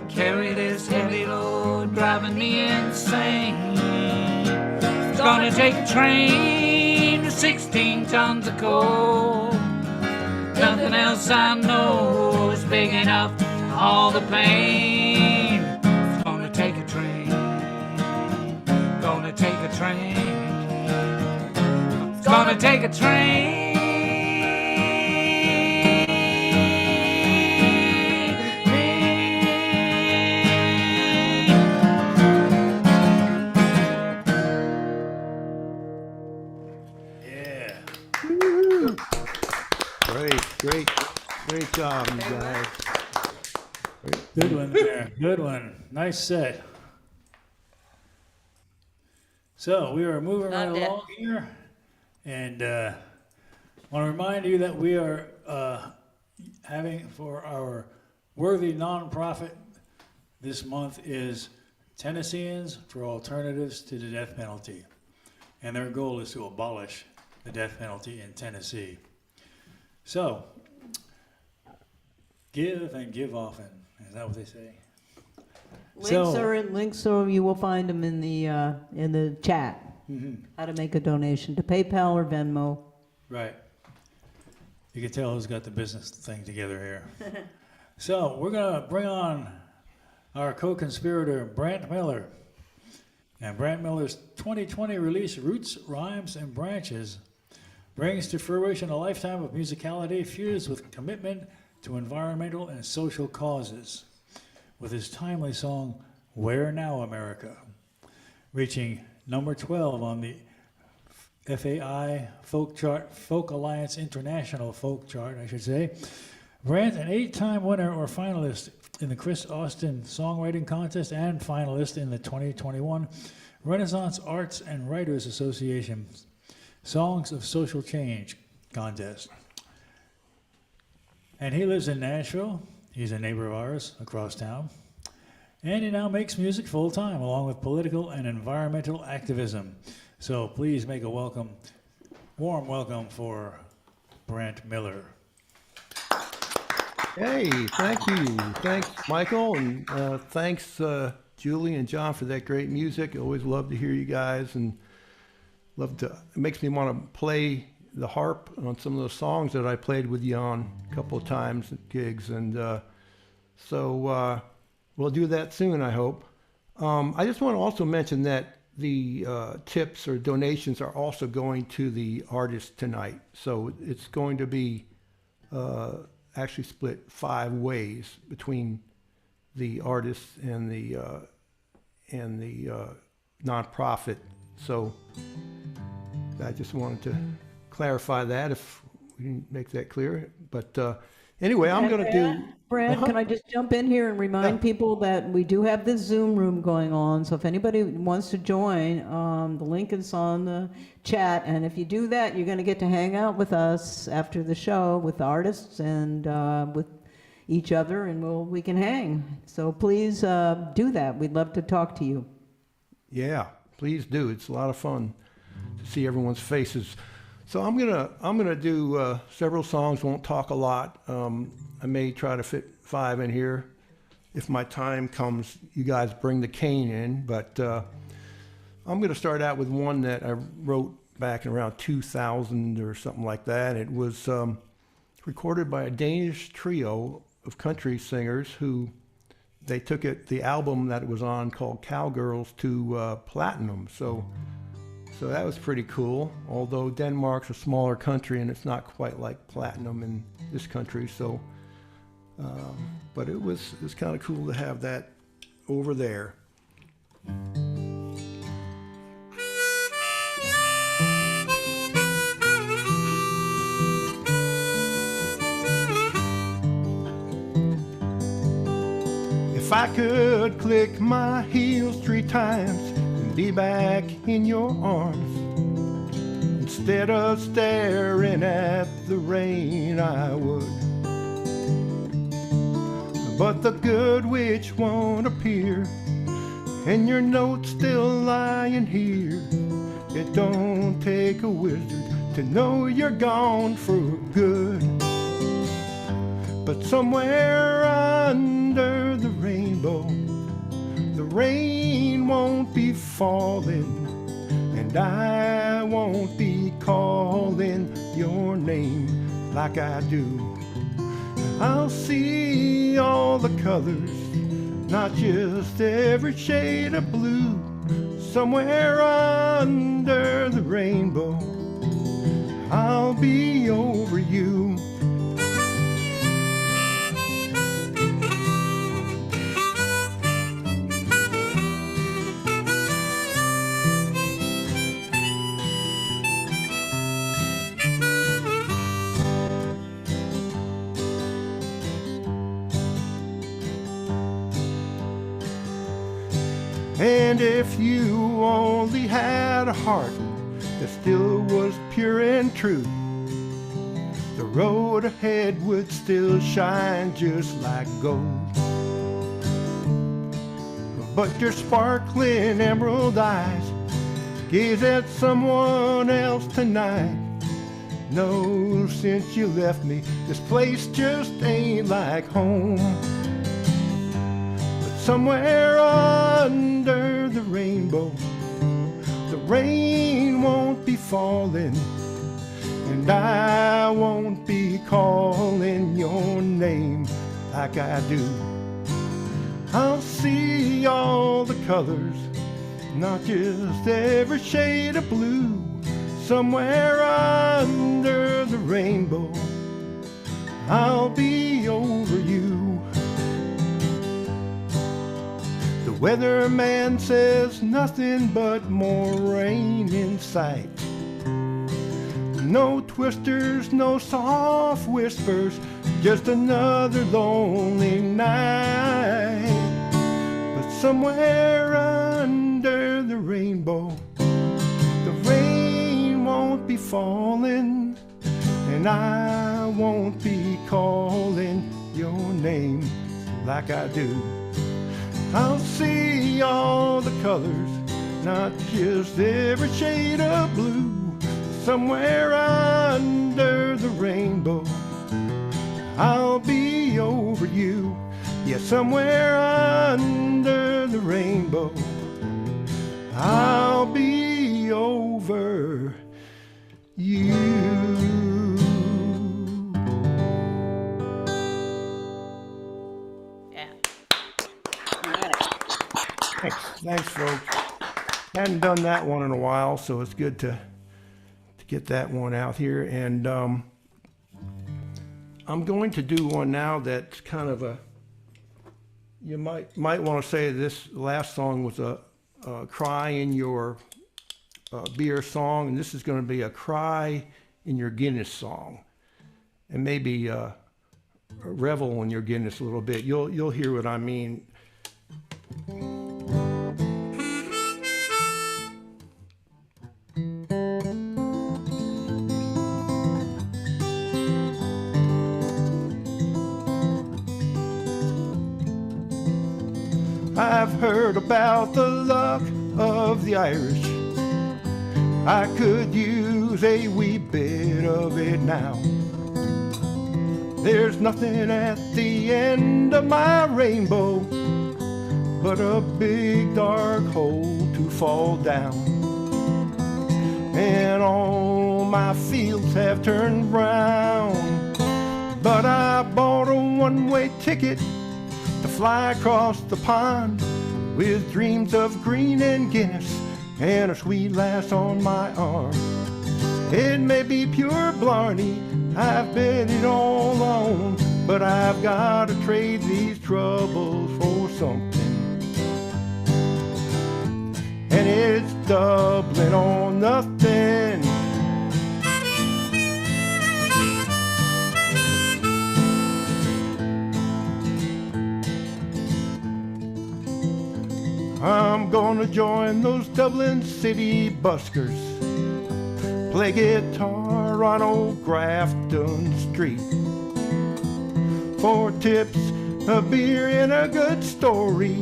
Carry this heavy load, driving me insane. It's gonna take a train to 16 tons of coal. Nothing else I know is big enough to haul the pain. It's gonna take a train, gonna take a train. It's gonna take a train. Yeah. Great job, you guys. Good one there. Good one. Nice set. So we are moving right Not bad. along here, and want to remind you that we are having for our worthy nonprofit this month is Tennesseans for Alternatives to the Death Penalty, and their goal is to abolish the death penalty in Tennessee. So, give and give often. Is that what they say? Links are you will find them in the chat. How to make a donation to PayPal or Venmo. Right. You can tell who's got the business thing together here. So we're gonna bring on our co-conspirator Brant Miller, and Brant Miller's 2020 release "Roots, Rhymes, and Branches" brings to fruition a lifetime of musicality fused with commitment to environmental and social causes, with his timely song "Where Now, America," reaching number 12 on the FAI Folk Chart, Folk Alliance International Folk Chart, I should say. Brant, an 8-time winner or finalist in the Chris Austin Songwriting Contest and finalist in the 2021 Renaissance Arts and Writers Association Songs of Social Change Contest. And he lives in Nashville. He's a neighbor of ours across town. And he now makes music full time, along with political and environmental activism. So please make a warm welcome for Brant Miller. Hey, thank you. Thanks, Michael, and thanks, Julie and John, for that great music. I always love to hear you guys, and it makes me want to play the harp on some of those songs that I played with you on a couple of times at gigs, and so we'll do that soon, I hope. I just want to also mention that the tips or donations are also going to the artist tonight, so it's going to be actually split 5 ways between the artists and the nonprofit. So I just wanted to clarify that if we didn't make that clear. But anyway, I'm going to do... Brad, can I just jump in here and remind people that we do have this Zoom room going on. So if anybody wants to join, the link is on the chat. And if you do that, you're going to get to hang out with us after the show with the artists and with each other, and we can hang. So please do that. We'd love to talk to you. Yeah, please do. It's a lot of fun to see everyone's faces. So I'm gonna do several songs. Won't talk a lot. I may try to fit 5 in here. If my time comes, you guys bring the cane in. But I'm gonna start out with one that I wrote back in around 2000 or something like that. It was recorded by a Danish trio of country singers who they took the album that it was on called Cowgirls to platinum. So that was pretty cool, although Denmark's a smaller country and it's not quite like platinum in this country. So, but it was kind of cool to have that over there. If I could click my heels 3 times and be back in your arms, instead of staring at the rain, I would. But the good witch won't appear, and your note's still lying here. It don't take a wizard to know you're gone for good. But somewhere under the rainbow, the rain won't be falling, and I won't be calling your name like I do. I'll see all the colors, not just every shade of blue. Somewhere under the rainbow, I'll be over you. And if you only had a heart that still was pure and true, the road ahead would still shine just like gold. But your sparkling emerald eyes gaze at someone else tonight. No, since you left me, this place just ain't like home. Somewhere under the rainbow, the rain won't be falling, and I won't be calling your name like I do. I'll see all the colors, not just every shade of blue. Somewhere under the rainbow, I'll be over you. The weatherman says nothing but more rain in sight. No twisters, no soft whispers, just another lonely night. But somewhere under the rainbow, the rain won't be falling, and I won't be calling your name like I do. I'll see all the colors, not just every shade of blue. Somewhere under the rainbow, I'll be over you. Yeah, somewhere under the rainbow, I'll be over you. Thanks, folks. Hadn't done that one in a while, so it's good to get that one out here. And I'm going to do one now that's kind of a, you might want to say this last song was a cry in your beer song, and this is going to be a cry in your Guinness song, and maybe revel in your Guinness a little bit. You'll hear what I mean. I've heard about the luck of the Irish. I could use a wee bit of it now. There's nothing at the end of my rainbow but a big dark hole to fall down. And all my fields have turned brown, but I bought a one-way ticket to fly across the pond with dreams of green and Guinness and a sweet lass on my arm. It may be pure blarney, I've bet it all on, but I've got to trade these troubles for something. And it's Dublin or nothing. I'm gonna join those Dublin city buskers, play guitar on old Grafton Street. For tips, a beer and a good story,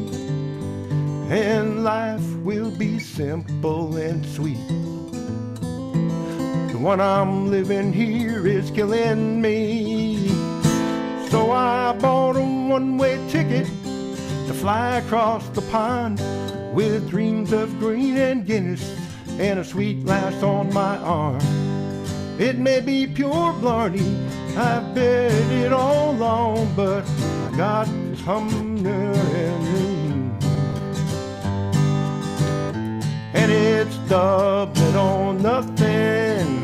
and life will be simple and sweet. one I'm living here is killing me. So I bought a one-way ticket to fly across the pond with dreams of green and Guinness and a sweet lass on my arm. It may be pure blarney, I've bet it all along, but I got something in me. And it's doubling on nothing.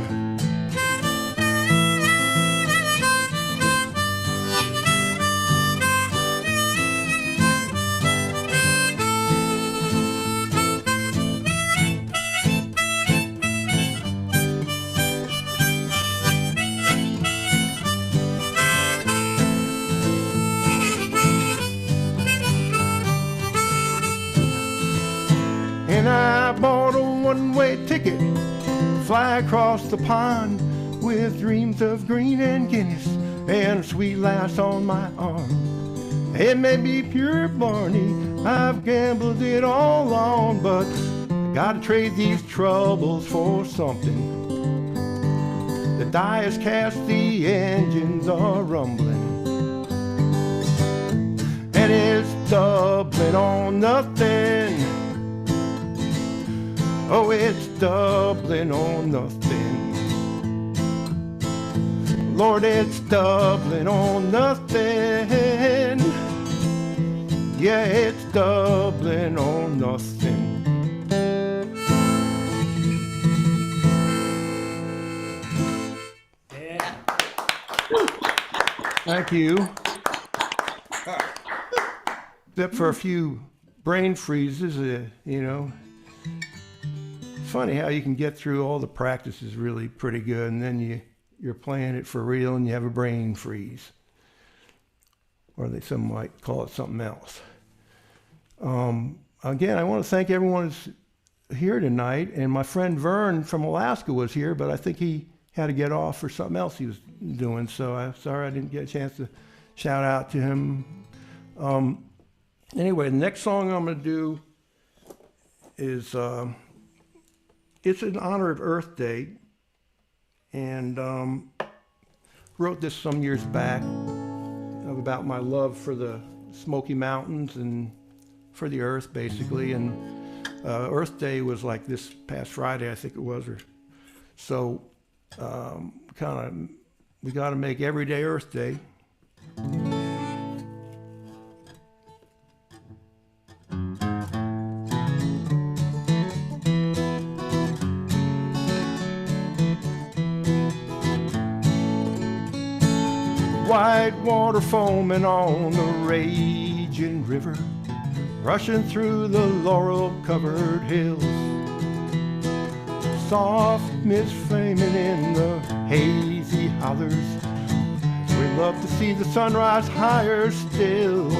And I bought a one-way ticket to fly across the pond with dreams of green and Guinness and a sweet lass on my arm. It may be pure Barney, I've gambled it all on, but I gotta trade these troubles for something. The die is cast, the engines are rumbling, and it's doubling on nothing. Oh, it's doubling on nothing. Lord, it's doubling on nothing. Yeah, it's doubling on nothing. Yeah. Thank you. Except for a few brain freezes, you know. Funny how you can get through all the practices really pretty good, and then you're playing it for real and you have a brain freeze, or some might call it something else. Again, I want to thank everyone who's here tonight, and my friend Vern from Alaska was here, but I think he had to get off for something else he was doing, so I'm sorry I didn't get a chance to shout out to him. Anyway, the next song I'm going to do is it's in honor of Earth Day, and wrote this some years back about my love for the Smoky Mountains and for the earth, basically. And Earth Day was like this past Friday, I think it was. So we got to make every day Earth Day. White water foaming on the raging river, rushing through the laurel-covered hills. Soft mist flaming in the hazy hollers, as we love to see the sunrise higher still.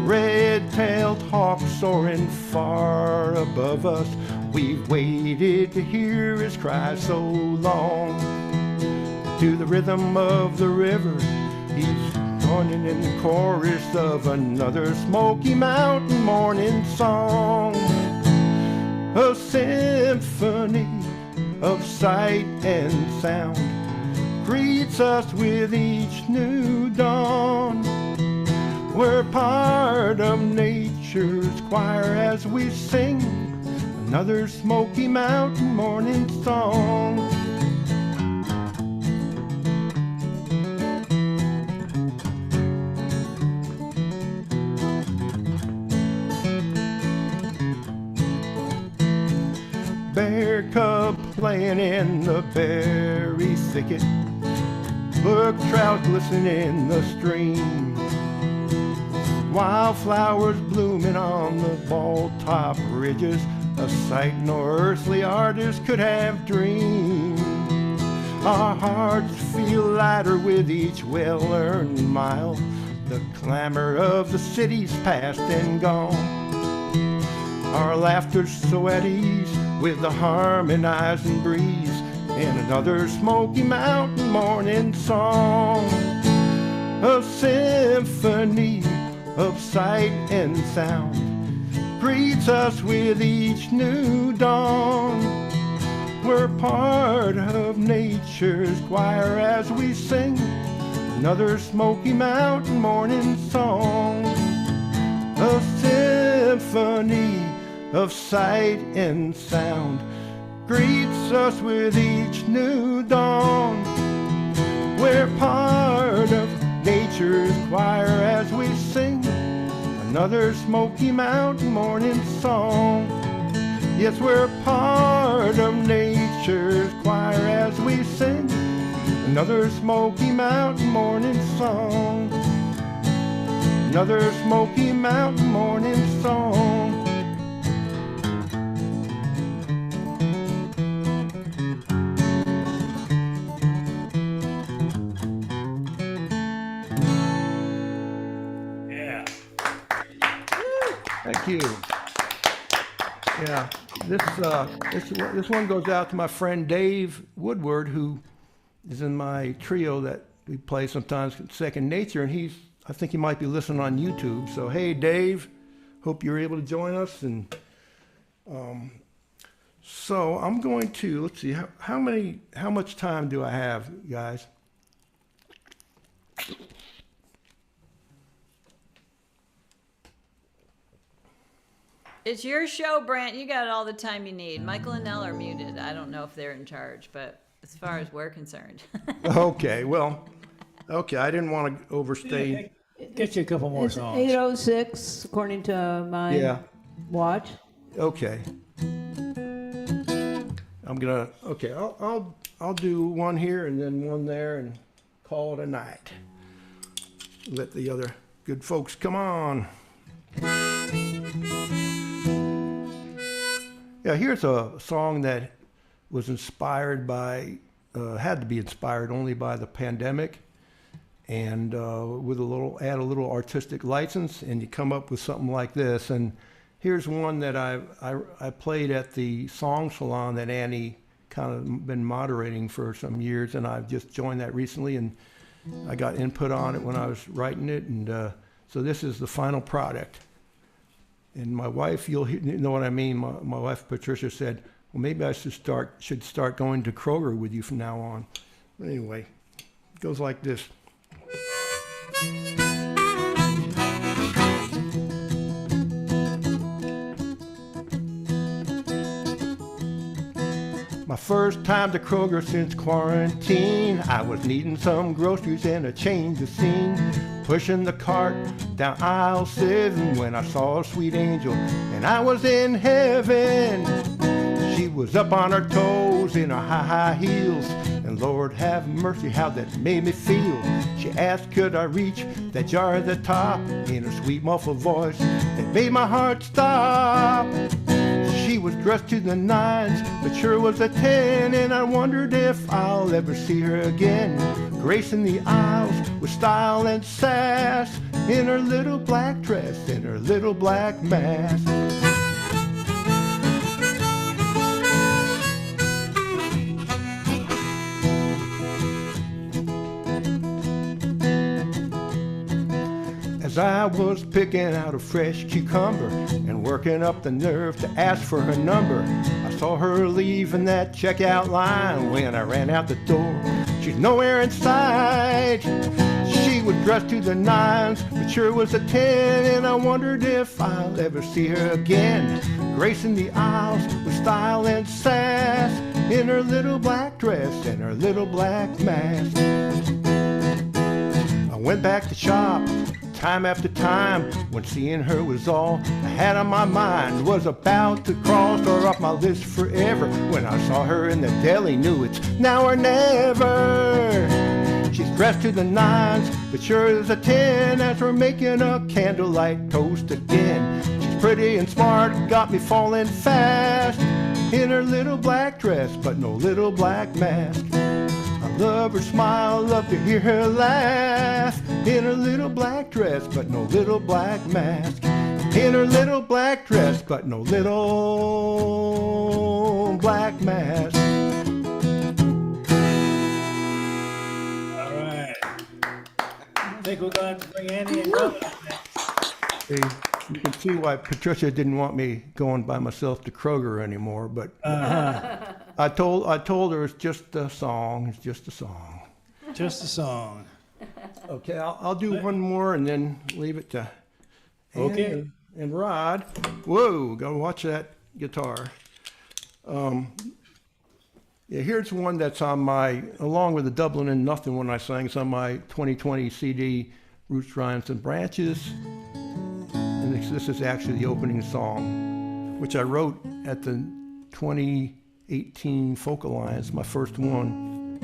Red-tailed hawks soaring far above us, we've waited to hear his cry so long. To the rhythm of the river, he's joining in the chorus of another Smoky Mountain morning song. A symphony of sight and sound greets us with each new dawn. We're part of nature's choir as we sing another Smoky Mountain morning song. Bear cub playing in the berry thicket, brook trout glistening in the stream, wildflowers blooming on the bald top ridges, a sight no earthly artist could have dreamed. Our hearts feel lighter with each well-earned mile, the clamor of the city's past and gone. Our laughter's so at ease with the harmonizing breeze in another Smoky Mountain morning song. A symphony of sight and sound greets us with each new dawn. we're part of nature's choir as we sing another Smoky Mountain morning song. A symphony of sight and sound greets us with each new dawn. We're part of nature's choir as we sing another Smoky Mountain morning song. Yes, we're part of nature's choir as we sing another Smoky Mountain morning song. Another Smoky Mountain morning song. Yeah. Thank you. Yeah, this one goes out to my friend Dave Woodward, who is in my trio that we play sometimes, Second Nature, and I think he might be listening on YouTube. So hey, Dave, hope you're able to join us. And so I'm going to, let's see, how much time do I have, guys? It's your show, Brant. You got all the time you need. Michael and Nell are muted. I don't know if they're in charge, but as far as we're concerned. Okay, well, okay, I didn't want to overstay. Get you a couple more It's songs. 8:06 according to my Yeah. watch. Okay. I'll do one here and then one there and call it a night. Let the other good folks come on. Yeah, here's a song that was inspired by, had to be inspired only by the pandemic, and with add a little artistic license, and you come up with something like this. And here's one that I played at the Song Salon that Annie kind of been moderating for some years, and I've just joined that recently, and I got input on it when I was writing it, and so this is the final product. And my wife, you know what I mean. My wife Patricia said, "Well, maybe I should start going to Kroger with you from now on." But anyway, it goes like this. My first time to Kroger since quarantine. I was needing some groceries and a change of scene. Pushing the cart down aisle 7 when I saw a sweet angel, and I was in heaven. She was up on her toes in her high heels, and Lord have mercy, how that made me feel. She asked, could I reach that jar at the top, in a sweet muffled voice that made my heart stop. She was dressed to the nines, but sure was a 10, and I wondered if I'll ever see her again. Gracing the aisles with style and sass, in her little black dress, in her little black mask. As I was picking out a fresh cucumber and working up the nerve to ask for her number, I saw her leaving that checkout line. When I ran out the door, she's nowhere in sight. She was dressed to the nines, but sure was a 10, and I wondered if I'll ever see her again. Gracing the aisles with style and sass, in her little black dress and her little black mask. I went back to shop time after time, when seeing her was all I had on my mind. Was about to cross her off my list forever. When I saw her in the deli, knew it's now or never. She's dressed to the nines, but sure is a 10, as we're making a candlelight toast again. She's pretty and smart, got me falling fast, in her little black dress, but no little black mask. I love her smile, love to hear her laugh, in her little black dress, but no little black mask. In her little black dress, but no little black mask. All right. I think we're going to bring Andy and Doug up next. Hey, you can see why Patricia didn't want me going by myself to Kroger anymore, but I told her it's just a song. It's just a song. Just a song. Okay, I'll do one more and then leave it to Okay. Annie and Rod. Whoa, go watch that guitar. Yeah, here's one that's on my, along with the Dublin and Nothing when I sang, it's on my 2020 CD, Roots, Rhymes, and Branches. And this is actually the opening song, which I wrote at the 2018 Folk Alliance, my first one.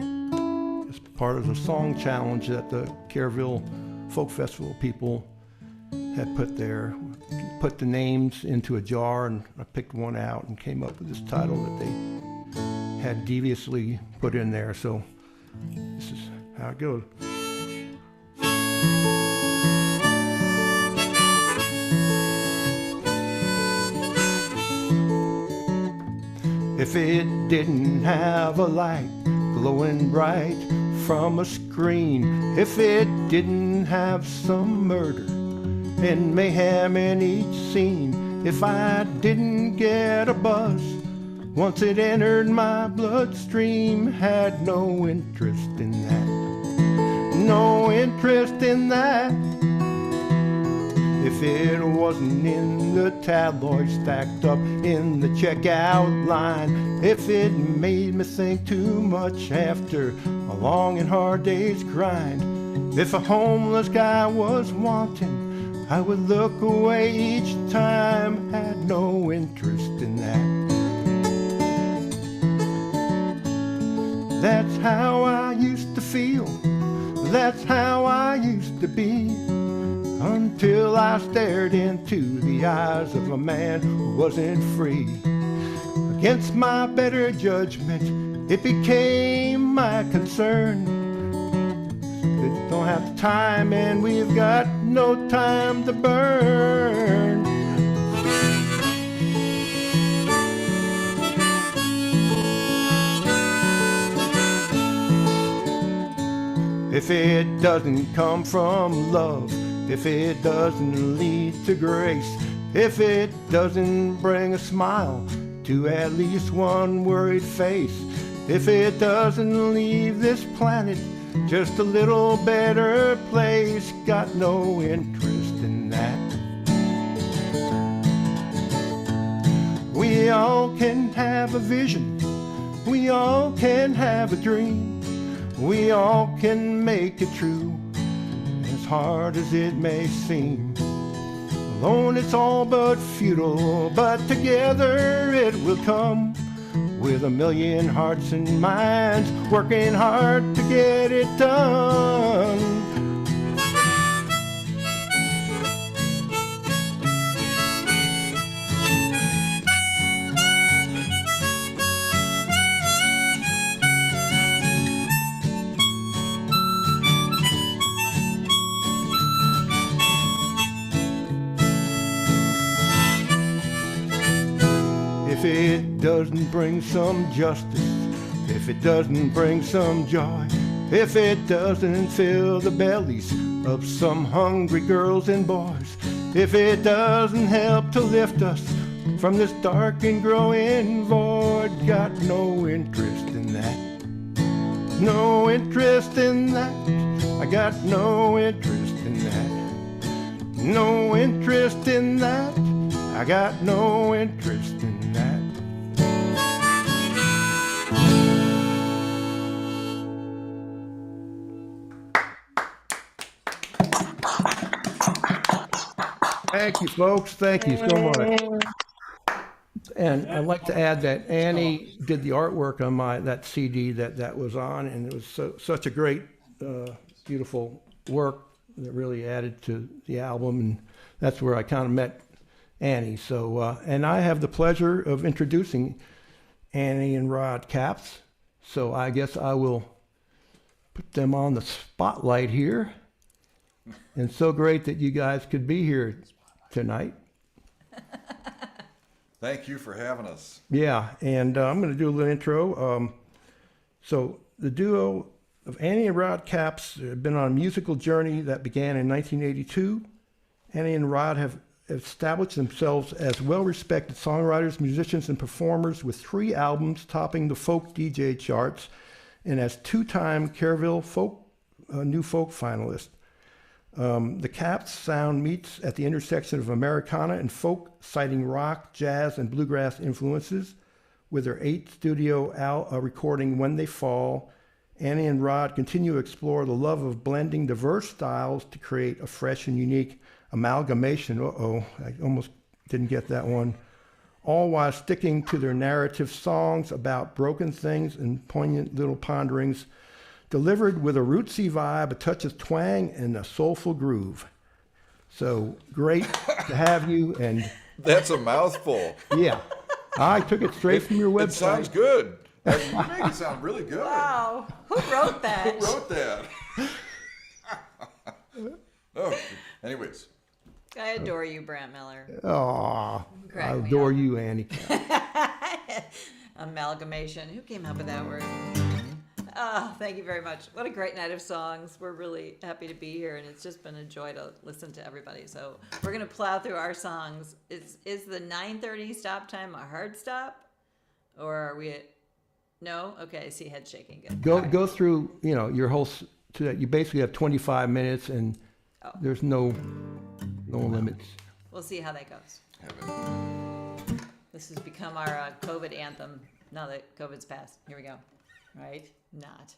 It's part of the song challenge that the Kerrville Folk Festival people had put there. Put the names into a jar, and I picked one out and came up with this title that they had deviously put in there. So this is how it goes. If it didn't have a light glowing bright from a screen, if it didn't have some murder and mayhem in each scene, if I didn't get a buzz once it entered my bloodstream, had no interest in that, no interest in that. If it wasn't in the tabloid stacked up in the checkout line, if it made me think too much after a long and hard day's grind, if a homeless guy was wanting, I would look away each time, had no interest in that. That's how I used to feel, that's how I used to be, until I stared into the eyes of a man who wasn't free. Against my better judgment, it became my concern. We don't have the time and we've got no time to burn. If it doesn't come from love, if it doesn't lead to grace, if it doesn't bring a smile to at least one worried face, if it doesn't leave this planet just a little better place, got no interest in that. We all can have a vision, we all can have a dream, we all can make it true, as hard as it may seem. Alone it's all but futile, but together it will come, with a million hearts and minds working hard to get it done. If it doesn't bring some justice, if it doesn't bring some joy, if it doesn't fill the bellies of some hungry girls and boys, if it doesn't help to lift us from this dark and growing void, got no interest in that. No interest in that. I got no interest in that. No interest in that. I got no interest in that. Thank you, folks. Thank you so much. And I'd like to add that Annie did the artwork on that CD that was on, and it was such a great, beautiful work that really added to the album, and that's where I kind of met Annie. So, and I have the pleasure of introducing Annie and Rod Capps. So I guess I will put them on the spotlight here. And so great that you guys could be here tonight. Thank you for having us. Yeah, and I'm going to do a little intro. So the duo of Annie and Rod Capps have been on a musical journey that began in 1982. Annie and Rod have established themselves as well-respected songwriters, musicians, and performers with 3 albums topping the folk DJ charts and as 2-time Kerrville New Folk finalist. The Caps sound meets at the intersection of Americana and folk, citing rock, jazz, and bluegrass influences. With their 8th studio recording When They Fall, Annie and Rod continue to explore the love of blending diverse styles to create a fresh and unique amalgamation. I almost didn't get that one. All while sticking to their narrative songs about broken things and poignant little ponderings, delivered with a rootsy vibe, a touch of twang, and a soulful groove. So great to have you, and That's a mouthful. yeah, I took it straight from your website. It sounds good. You make it sound really good. Wow. Who wrote that? Who wrote that? Oh, anyways. I adore you, Brant Miller. Aw, Crack I me adore up. you, Annie. Amalgamation. Who came up with that word? Oh, thank you very much. What a great night of songs. We're really happy to be here, and it's just been a joy to listen to everybody. So we're going to plow through our songs. Is the 9:30 stop time a hard stop? Or are we at... No? Okay, I see head shaking. Good. Go through, your whole, you basically have 25 minutes, and there's no limits. We'll see how that goes. Have it. This has become our COVID anthem now that COVID's passed. Here we go. Right? Not.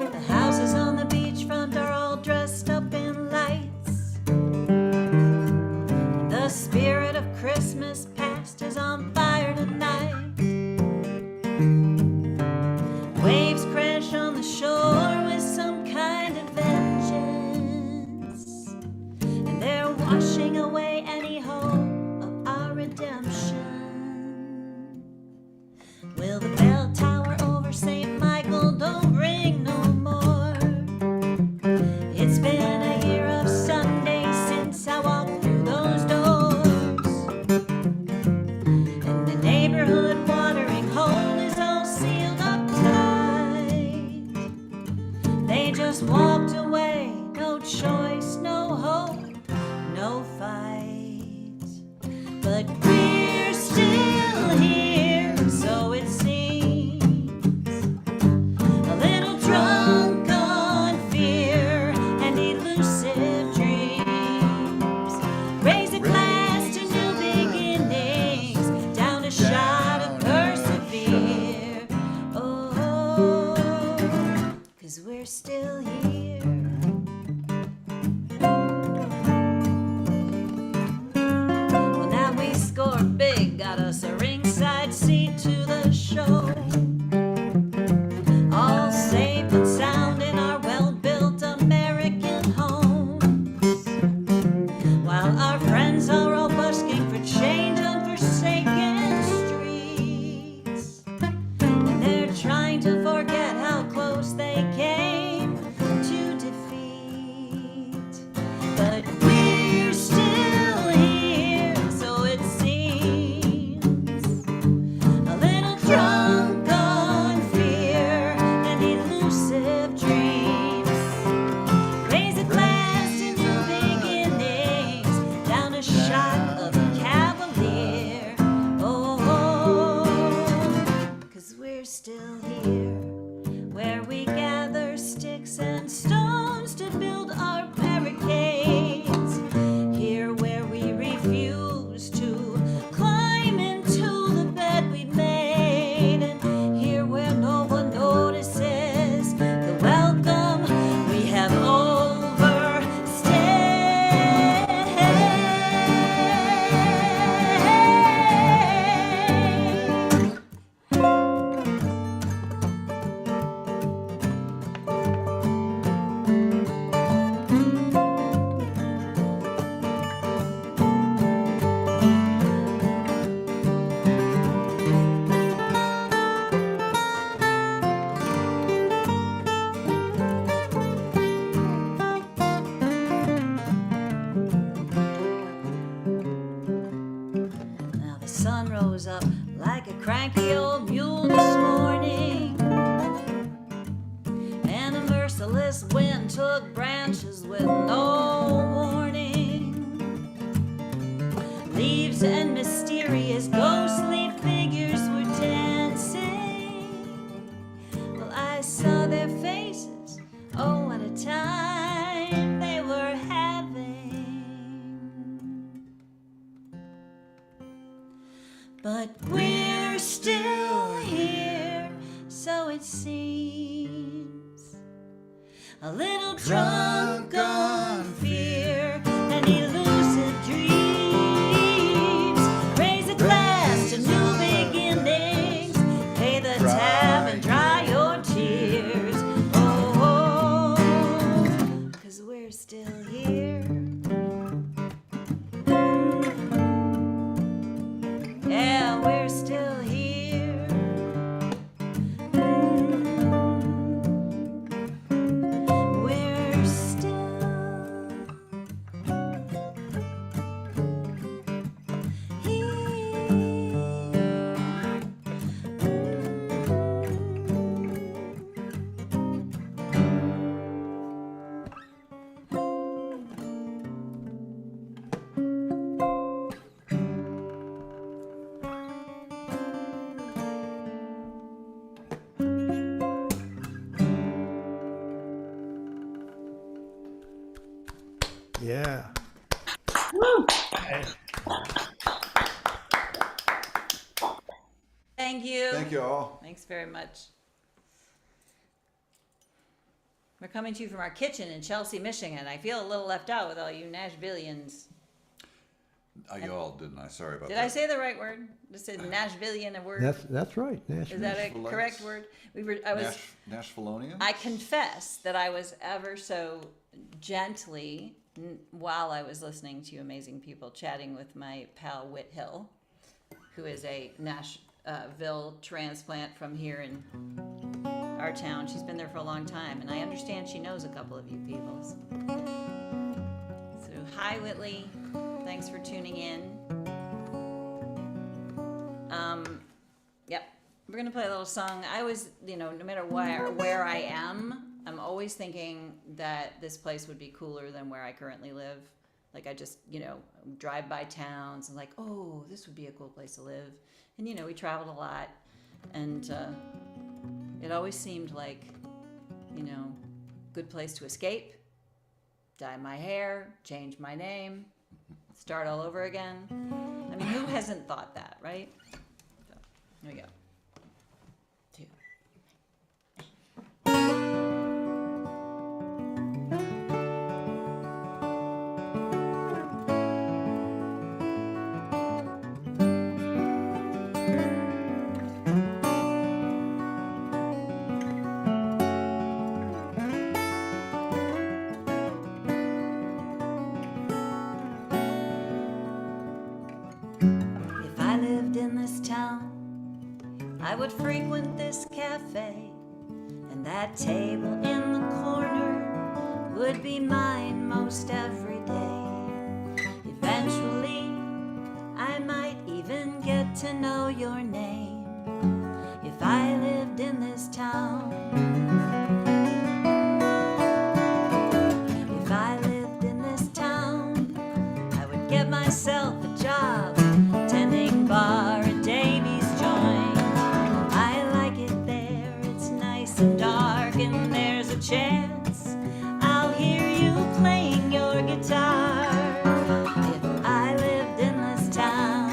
The houses on the beachfront are all dressed up in lights. The spirit of Christmas past is on fire tonight. Waves crash on the shore with some kind of vengeance, and they're washing away any hope of our redemption. Will the bell tower over St. Michael don't ring no more? It's been a year of Sundays since I walked through those doors, and the neighborhood watering hole is all sealed up tight. They just walked away, no choice, no hope, no fight. But we're still here, so it seems. A little drunk on fear and elusive dreams. Raise a glass to new beginnings, down a shot of persevere. Oh, 'cause we're still here. Well, now we scored big, got us a ringside seat to the show. All safe and sound in our well-built American homes, while our friends are all busking for change on forsaken streets, and they're trying to forget how close they came to defeat. But we're still here, so it seems. A little drunk on fear and elusive dreams. Raise a glass to new beginnings, down a shot of Cavalier. Oh, 'cause we're still here, where we gather sticks and stones to build our barricades. Here where we refuse to climb into the bed we made, and here where no one notices the welcome we have overstayed. it seems. A little drunk on fear and elusive dreams. Raise a glass to new beginnings. Pay the tab and dry your tears. Oh, 'cause we're still here. Yeah, we're still here. We're still Yeah. Thank you. Thank you all. Thanks very much. We're coming to you from our kitchen in Chelsea, Michigan. I feel a little left out with all you Nashvillians. You all didn't I? Sorry about Did that. I say the right word? Just said Nashvillian a word? That's right. Is that a Nashvilleites? correct word? Nashvilleonians? I confess that I was ever so gently, while I was listening to you amazing people, chatting with my pal Whit Hill, who is a Nashville transplant from here in our town. She's been there for a long time, and I understand she knows a couple of you people. So hi, Whitley. Thanks for tuning in. Yep. We're gonna play a little song. I always, no matter where I am, I'm always thinking that this place would be cooler than where I currently live. Like I just, drive by towns and like, oh, this would be a cool place to live. And we traveled a lot, and it always seemed like, good place to escape, dye my hair, change my name, start all over again. I mean, who hasn't thought that, right? So, here we go. 2. If I lived in this town, I would frequent this cafe, and that table in the corner would be mine most every day. Eventually, I might even get to know your name. If I lived in this town, if I lived in this town, I would get myself a job tending bar at Davy's Joint. I like it there, it's nice and dark, and there's a chance I'll hear you playing your guitar. If I lived in this town,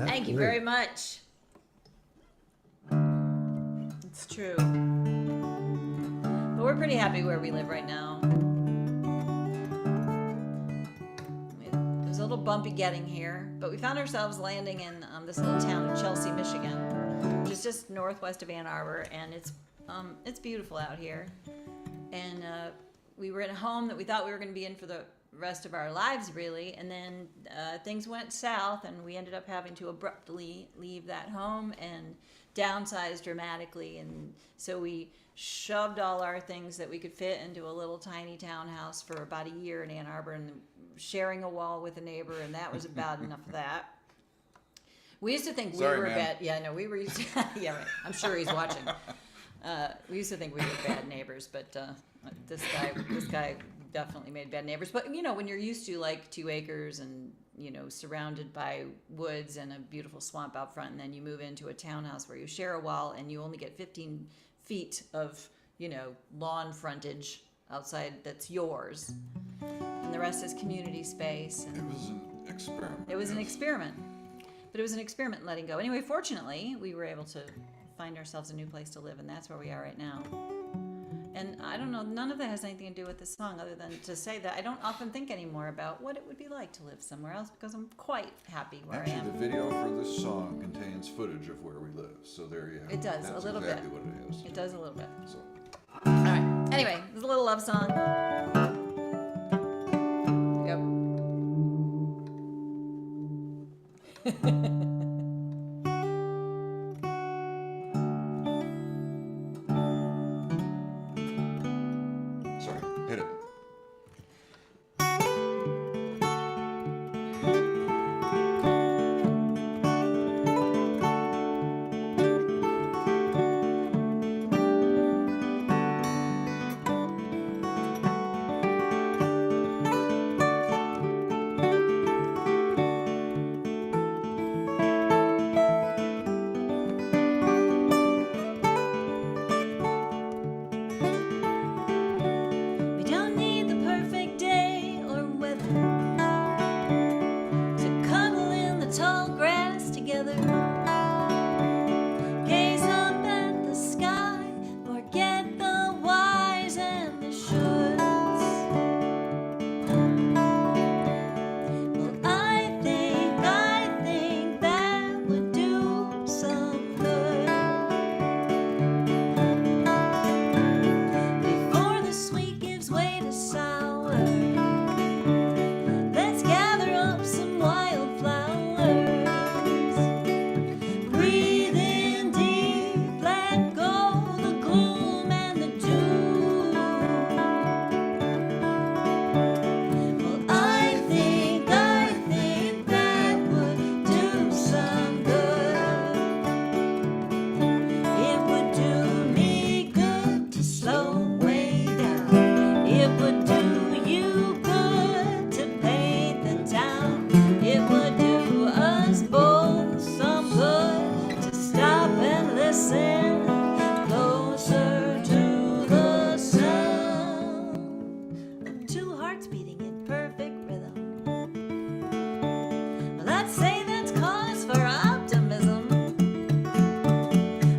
Thank you very much. It's true. But we're pretty happy where we live right now. It was a little bumpy getting here, but we found ourselves landing in this little town of Chelsea, Michigan, which is just northwest of Ann Arbor, and it's beautiful out here. And we were in a home that we thought we were going to be in for the rest of our lives, really, and then things went south, and we ended up having to abruptly leave that home and downsize dramatically. And so we shoved all our things that we could fit into a little tiny townhouse for about a year in Ann Arbor, and sharing a wall with a neighbor, and that was about enough of that. We used to think Sorry, we were man. bad. Yeah, no, we were used to, yeah, right. I'm sure he's watching. We used to think we were bad neighbors, but this guy definitely made bad neighbors. But when you're used to like 2 acres and surrounded by woods and a beautiful swamp out front, and then you move into a townhouse where you share a wall and you only get 15 feet of lawn frontage outside that's yours, and the rest is community space. And It was an experiment. it was an experiment, but it was an experiment in letting go. Anyway, fortunately, we were able to find ourselves a new place to live, and that's where we are right now. And I don't know, none of that has anything to do with the song, other than to say that I don't often think anymore about what it would be like to live somewhere else, because I'm quite happy where I Actually, am. the video for this song contains footage of where we live, so there you have It does, That's a little exactly bit. what it is. It does a little bit. So, All right. Anyway, this is a little love song. Yep. sorry, hit it. We don't need the perfect day or weather to cuddle in the tall grass together. Gaze up at the sky, forget the whys and the shoulds. Well, I think that would do some good. Before the sweet gives way to sour, let's gather up some wildflowers. Breathe in deep, let go the gloom and the doom. Well, I think that would do some good. It would do me good to slow way down. It would do you good to paint the town. It would do us both some good to stop and listen closer to the sound of 2 hearts beating in perfect rhythm. Well, I'd say that's cause for optimism.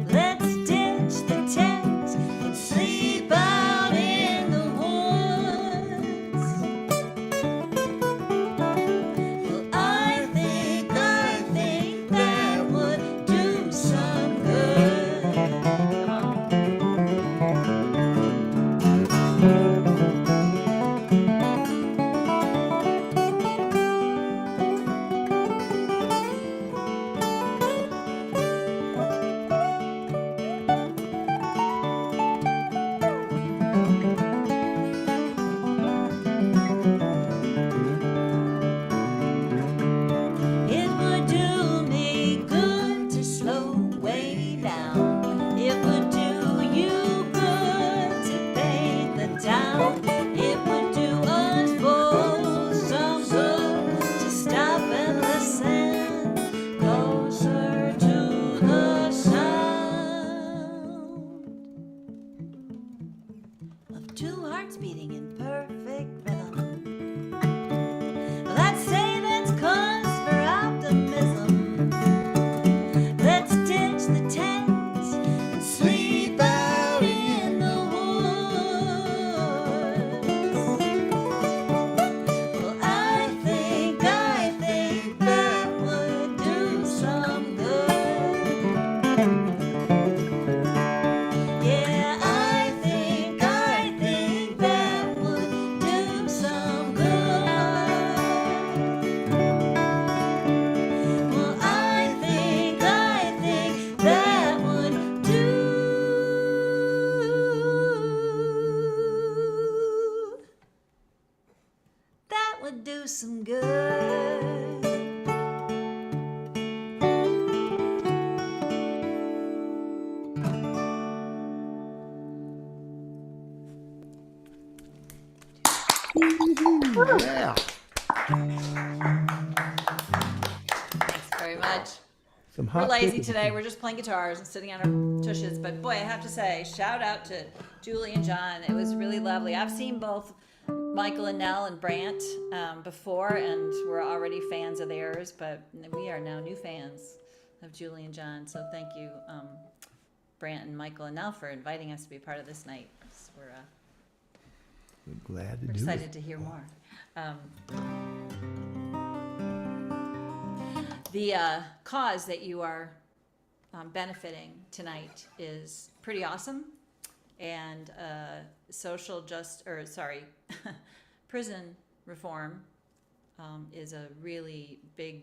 Let's ditch the tent and sleep out in the woods. Well, I think that would do some good. Come on. would do some good. Yeah. Thanks very much. Some We're hot lazy tickets. today. We're just playing guitars and sitting on our tushes. But boy, I have to say, shout out to Julie and John. It was really lovely. I've seen both Michael and Nell and Brant before, and we're already fans of theirs. But we are now new fans of Julie and John. So thank you, Brant and Michael and Nell, for inviting us to be part of this night. We're glad to We're do excited it. to hear more. The cause that you are benefiting tonight is pretty awesome, and prison reform is a really big.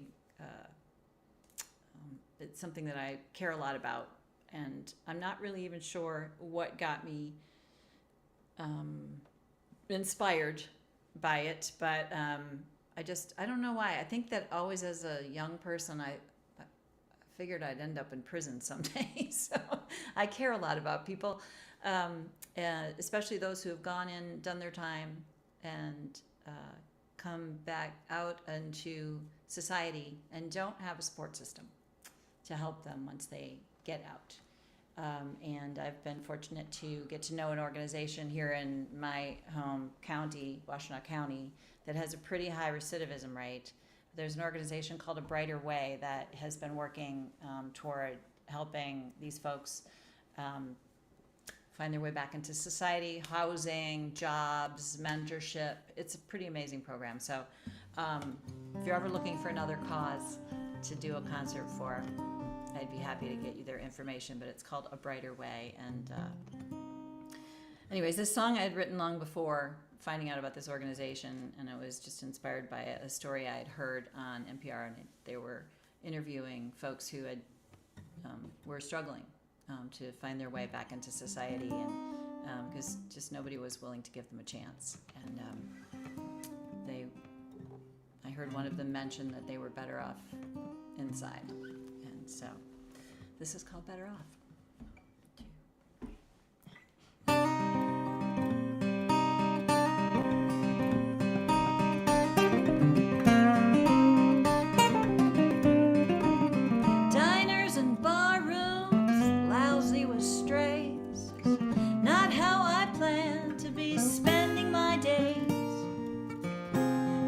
It's something that I care a lot about, and I'm not really even sure what got me inspired by it, but I don't know why. I think that always as a young person, I figured I'd end up in prison someday. So I care a lot about people, especially those who have gone in, done their time, and come back out into society and don't have a support system to help them once they get out. And I've been fortunate to get to know an organization here in my home county, Washtenaw County, that has a pretty high recidivism rate. There's an organization called A Brighter Way that has been working toward helping these folks find their way back into society, housing, jobs, mentorship. It's a pretty amazing program. So if you're ever looking for another cause to do a concert for, I'd be happy to get you their information, but it's called A Brighter Way. And anyways, this song I had written long before finding out about this organization, and it was just inspired by a story I had heard on NPR, and they were interviewing folks who had were struggling to find their way back into society, and because just nobody was willing to give them a chance. And I heard one of them mention that they were better off inside. And so this is called Better Off. Diners and bar rooms, lousy with strays. Not how I plan to be spending my days.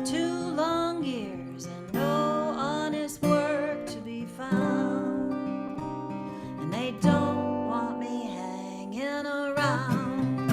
2 long years and no honest work to be found. And they don't want me hanging around.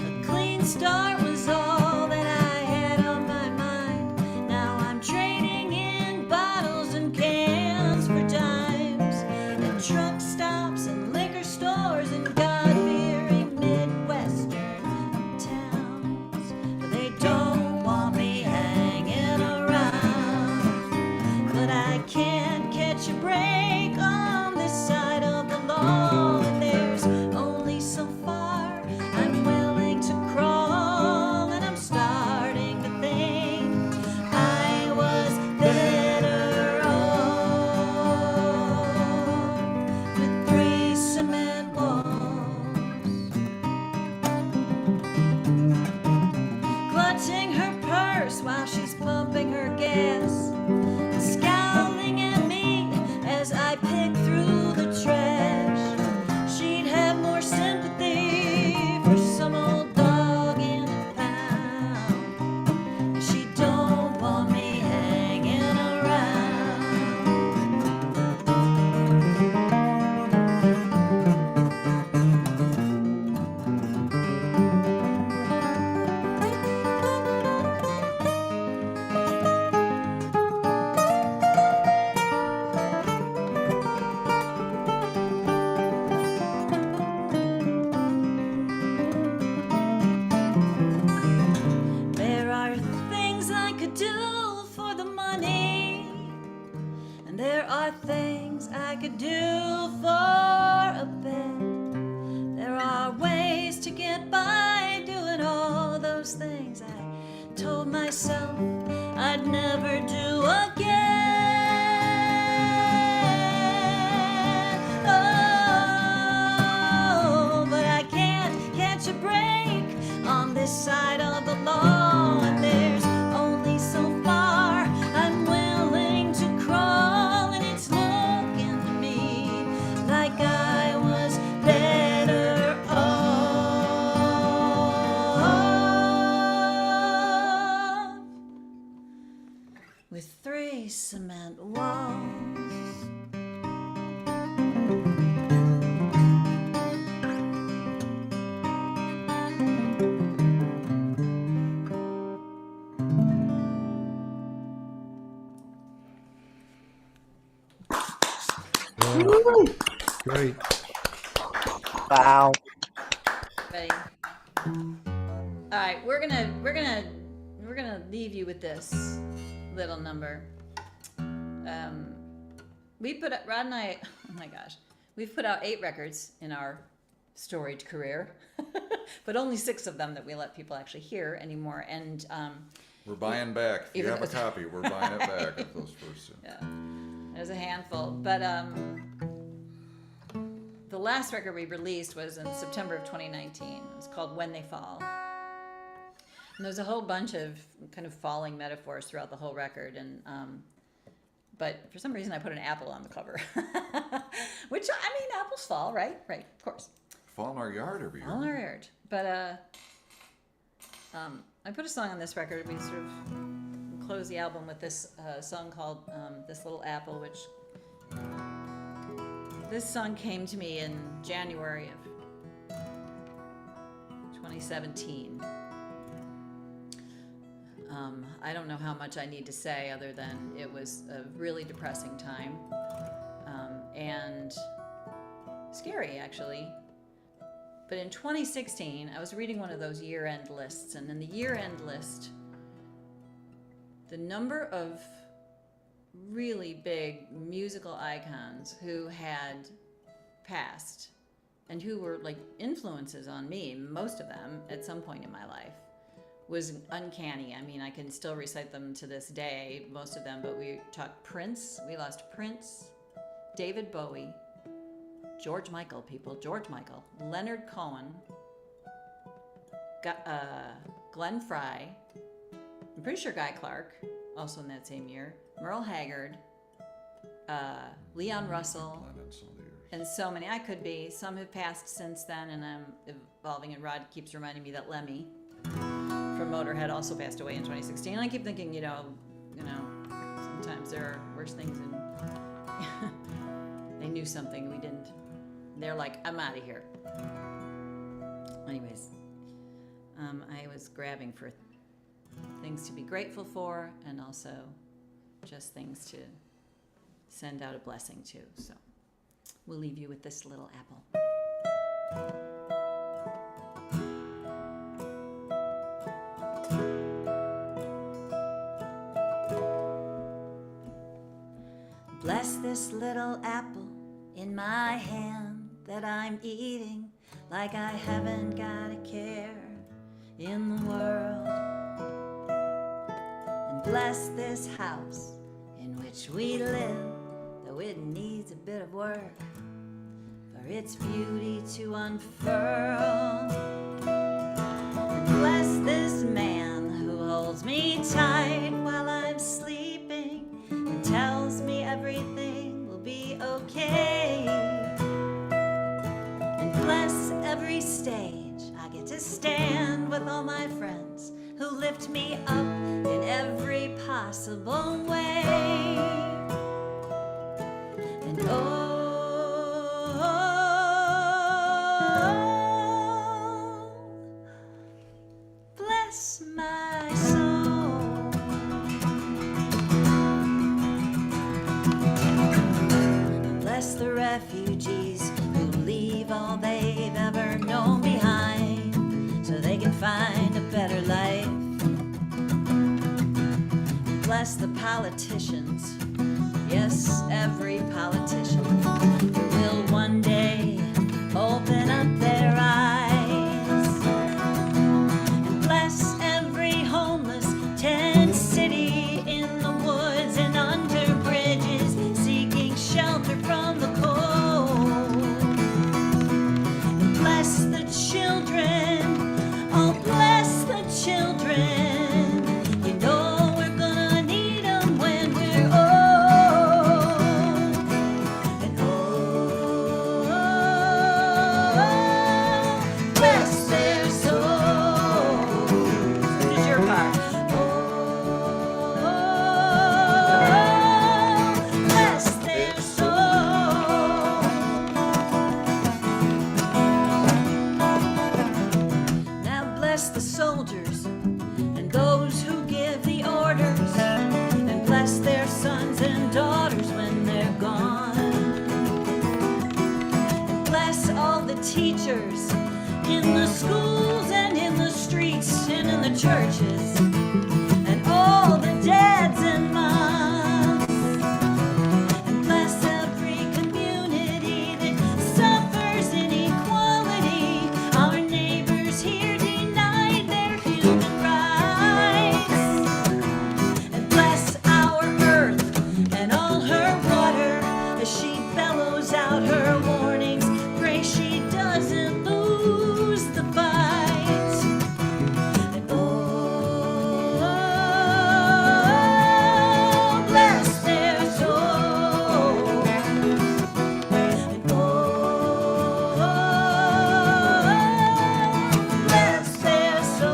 A clean start was all that I had on my mind. Now I'm trading in bottles and cans for dimes, at truck stops and liquor stores and God-fearing Midwestern towns. But they don't want me hanging around. But I can't catch a break on this side of the law, and there's only so far I'm willing to crawl, and I'm starting to think I was better off with 3 cement walls. Clutching her purse while she's pumping her gas, scowling at me as I pick through the trash. She'd have more sympathy for some old dog in a pound. She don't want me hanging around. There are things I could do for the money, and there are things I could do for a bet. There are ways to get by doing all those things I told myself I'd never do again. Oh, but I can't catch a break on this side of the law, and there's only so far I'm willing to crawl, and it's looking to me like I was better off with 3 cement walls. Great. Wow. Ready? All right, we're gonna leave you with this little number. We put out, Rod and I, oh my gosh, we've put out 8 records in our storied career, but only 6 of them that we let people actually hear anymore. And We're buying back. If you Even have a though- copy, we're buying it back of those first 2. yeah, there's a handful. But the last record we released was in September of 2019. It was called When They Fall. And there's a whole bunch of kind of falling metaphors throughout the whole record. And but for some reason I put an apple on the cover, which, I mean, apples fall, right? Right, of course. Fall in our yard every year. All right. But I put a song on this record. We sort of close the album with this song called This Little Apple, which this song came to me in January of 2017. I don't know how much I need to say other than it was a really depressing time and scary, actually. But in 2016, I was reading one of those year-end lists, and in the year-end list, the number of really big musical icons who had passed and who were like influences on me, most of them at some point in my life, was uncanny. I mean, I can still recite them to this day, most of them, but we talked Prince. We lost Prince, David Bowie, George Michael, George Michael, Leonard Cohen, Glenn Frey, I'm pretty sure Guy Clark, also in that same year, Merle Haggard, Leon Russell, and so many. I could be. Some have passed since then, and I'm evolving, and Rod keeps reminding me that Lemmy from Motorhead also passed away in 2016. And I keep thinking, you know, sometimes there are worse things, and they knew something we didn't. They're like, I'm out of here. Anyways, I was grabbing for things to be grateful for, and also just things to send out a blessing to. So we'll leave you with this little apple. Bless this little apple in my hand that I'm eating, like I haven't got a care in the world. And bless this house in which we live, though it needs a bit of work for its beauty to unfurl. And bless this man who holds me tight while I'm sleeping and tells me everything will be okay. And bless every stage I get to stand with all my friends who lift me up in every possible way. And oh, bless my soul. Bless the refugees who leave all they've ever known behind so they can find a better life. Bless the politicians, yes, every politician who will one day open up their eyes. And bless children. You know we're gonna need 'em when we're old. And oh, bless their souls. This is your part. Bless their souls. Now bless the soldiers and those who give the orders, and bless their sons and daughters when they're gone. And bless all the teachers in the schools and in the streets and in the churches, and all the dads and moms. And bless every community that suffers inequality. Our neighbors here denied their human rights. And bless our earth and all her water as she bellows out her warnings. Pray she doesn't lose the fight. And oh, bless their souls. And oh, bless their souls.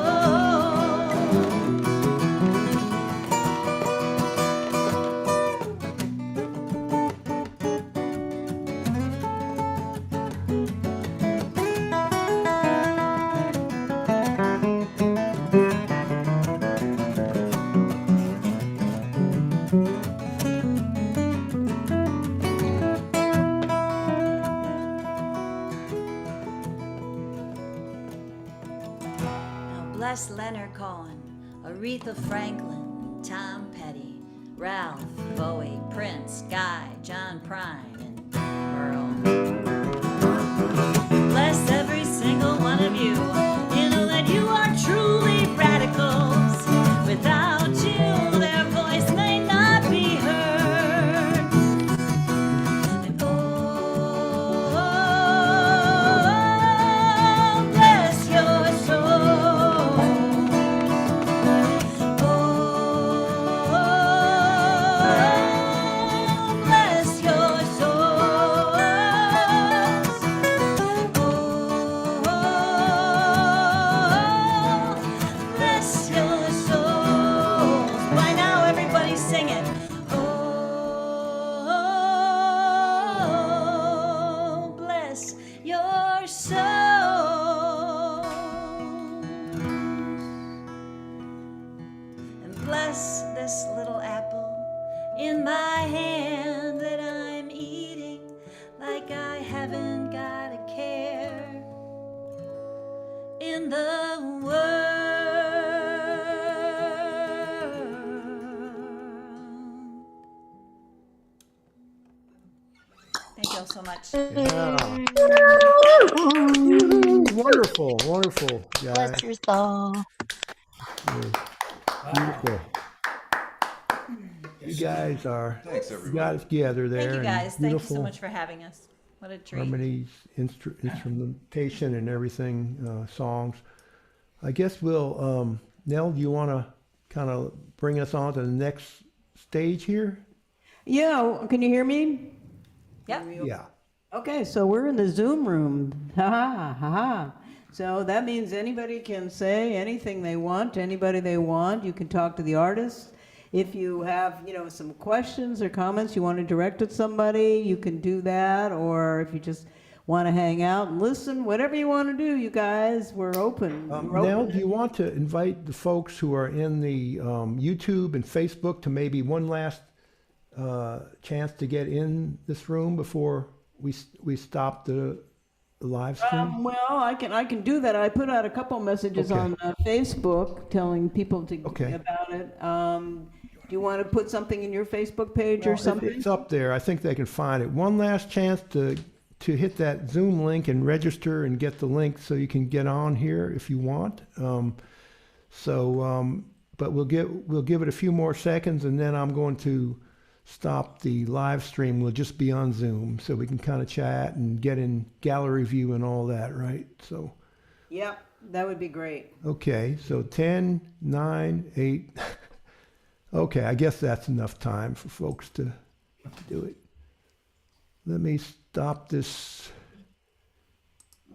Now bless Leonard Cohen, Aretha Franklin, Tom Petty, Ralph, Bowie, Prince, Guy, John Prine, and Earl. Bless every single one of you. You know that you are truly radicals. Without you, their voice may not be heard. And oh, bless your soul. Oh, bless your souls. Oh, bless your souls. Why now everybody sing it. Oh, bless your souls. And bless this little apple in my hand that I'm eating like I haven't got a care in the world. Thank you all so much. Yeah. Wonderful, wonderful, guys. Bless your soul. Beautiful. You guys are, Thanks, you everybody. got us together there. Thank you and guys. Thank you so beautiful much for having us. What a treat. harmonies, instrumentation and everything, songs. I guess we'll, Nell, do you want to kind of bring us on to the next stage here? Yeah, can you hear me? Yep. Yeah. Okay, so we're in the Zoom room. Ha ha ha ha. So that means anybody can say anything they want to anybody they want. You can talk to the artist. If you have, some questions or comments you want to direct at somebody, you can do that. Or if you just want to hang out and listen, whatever you want to do, you guys, we're open. We're Nell, open. do you want to invite the folks who are in the YouTube and Facebook to maybe one last chance to get in this room before we stop the live stream? Well, I can do that. I put out a couple messages Okay. on Facebook telling people to Okay. about it. Do you want to put something in your Facebook page or Well, something? it's up there. I think they can find it. One last chance to hit that Zoom link and register and get the link so you can get on here if you want. But we'll give it a few more seconds, and then I'm going to stop the live stream. We'll just be on Zoom so we can kind of chat and get in gallery view and all that, right? So Yep. That would be great. Okay, so 10, 9, 8. Okay, I guess that's enough time for folks to do it. Let me stop this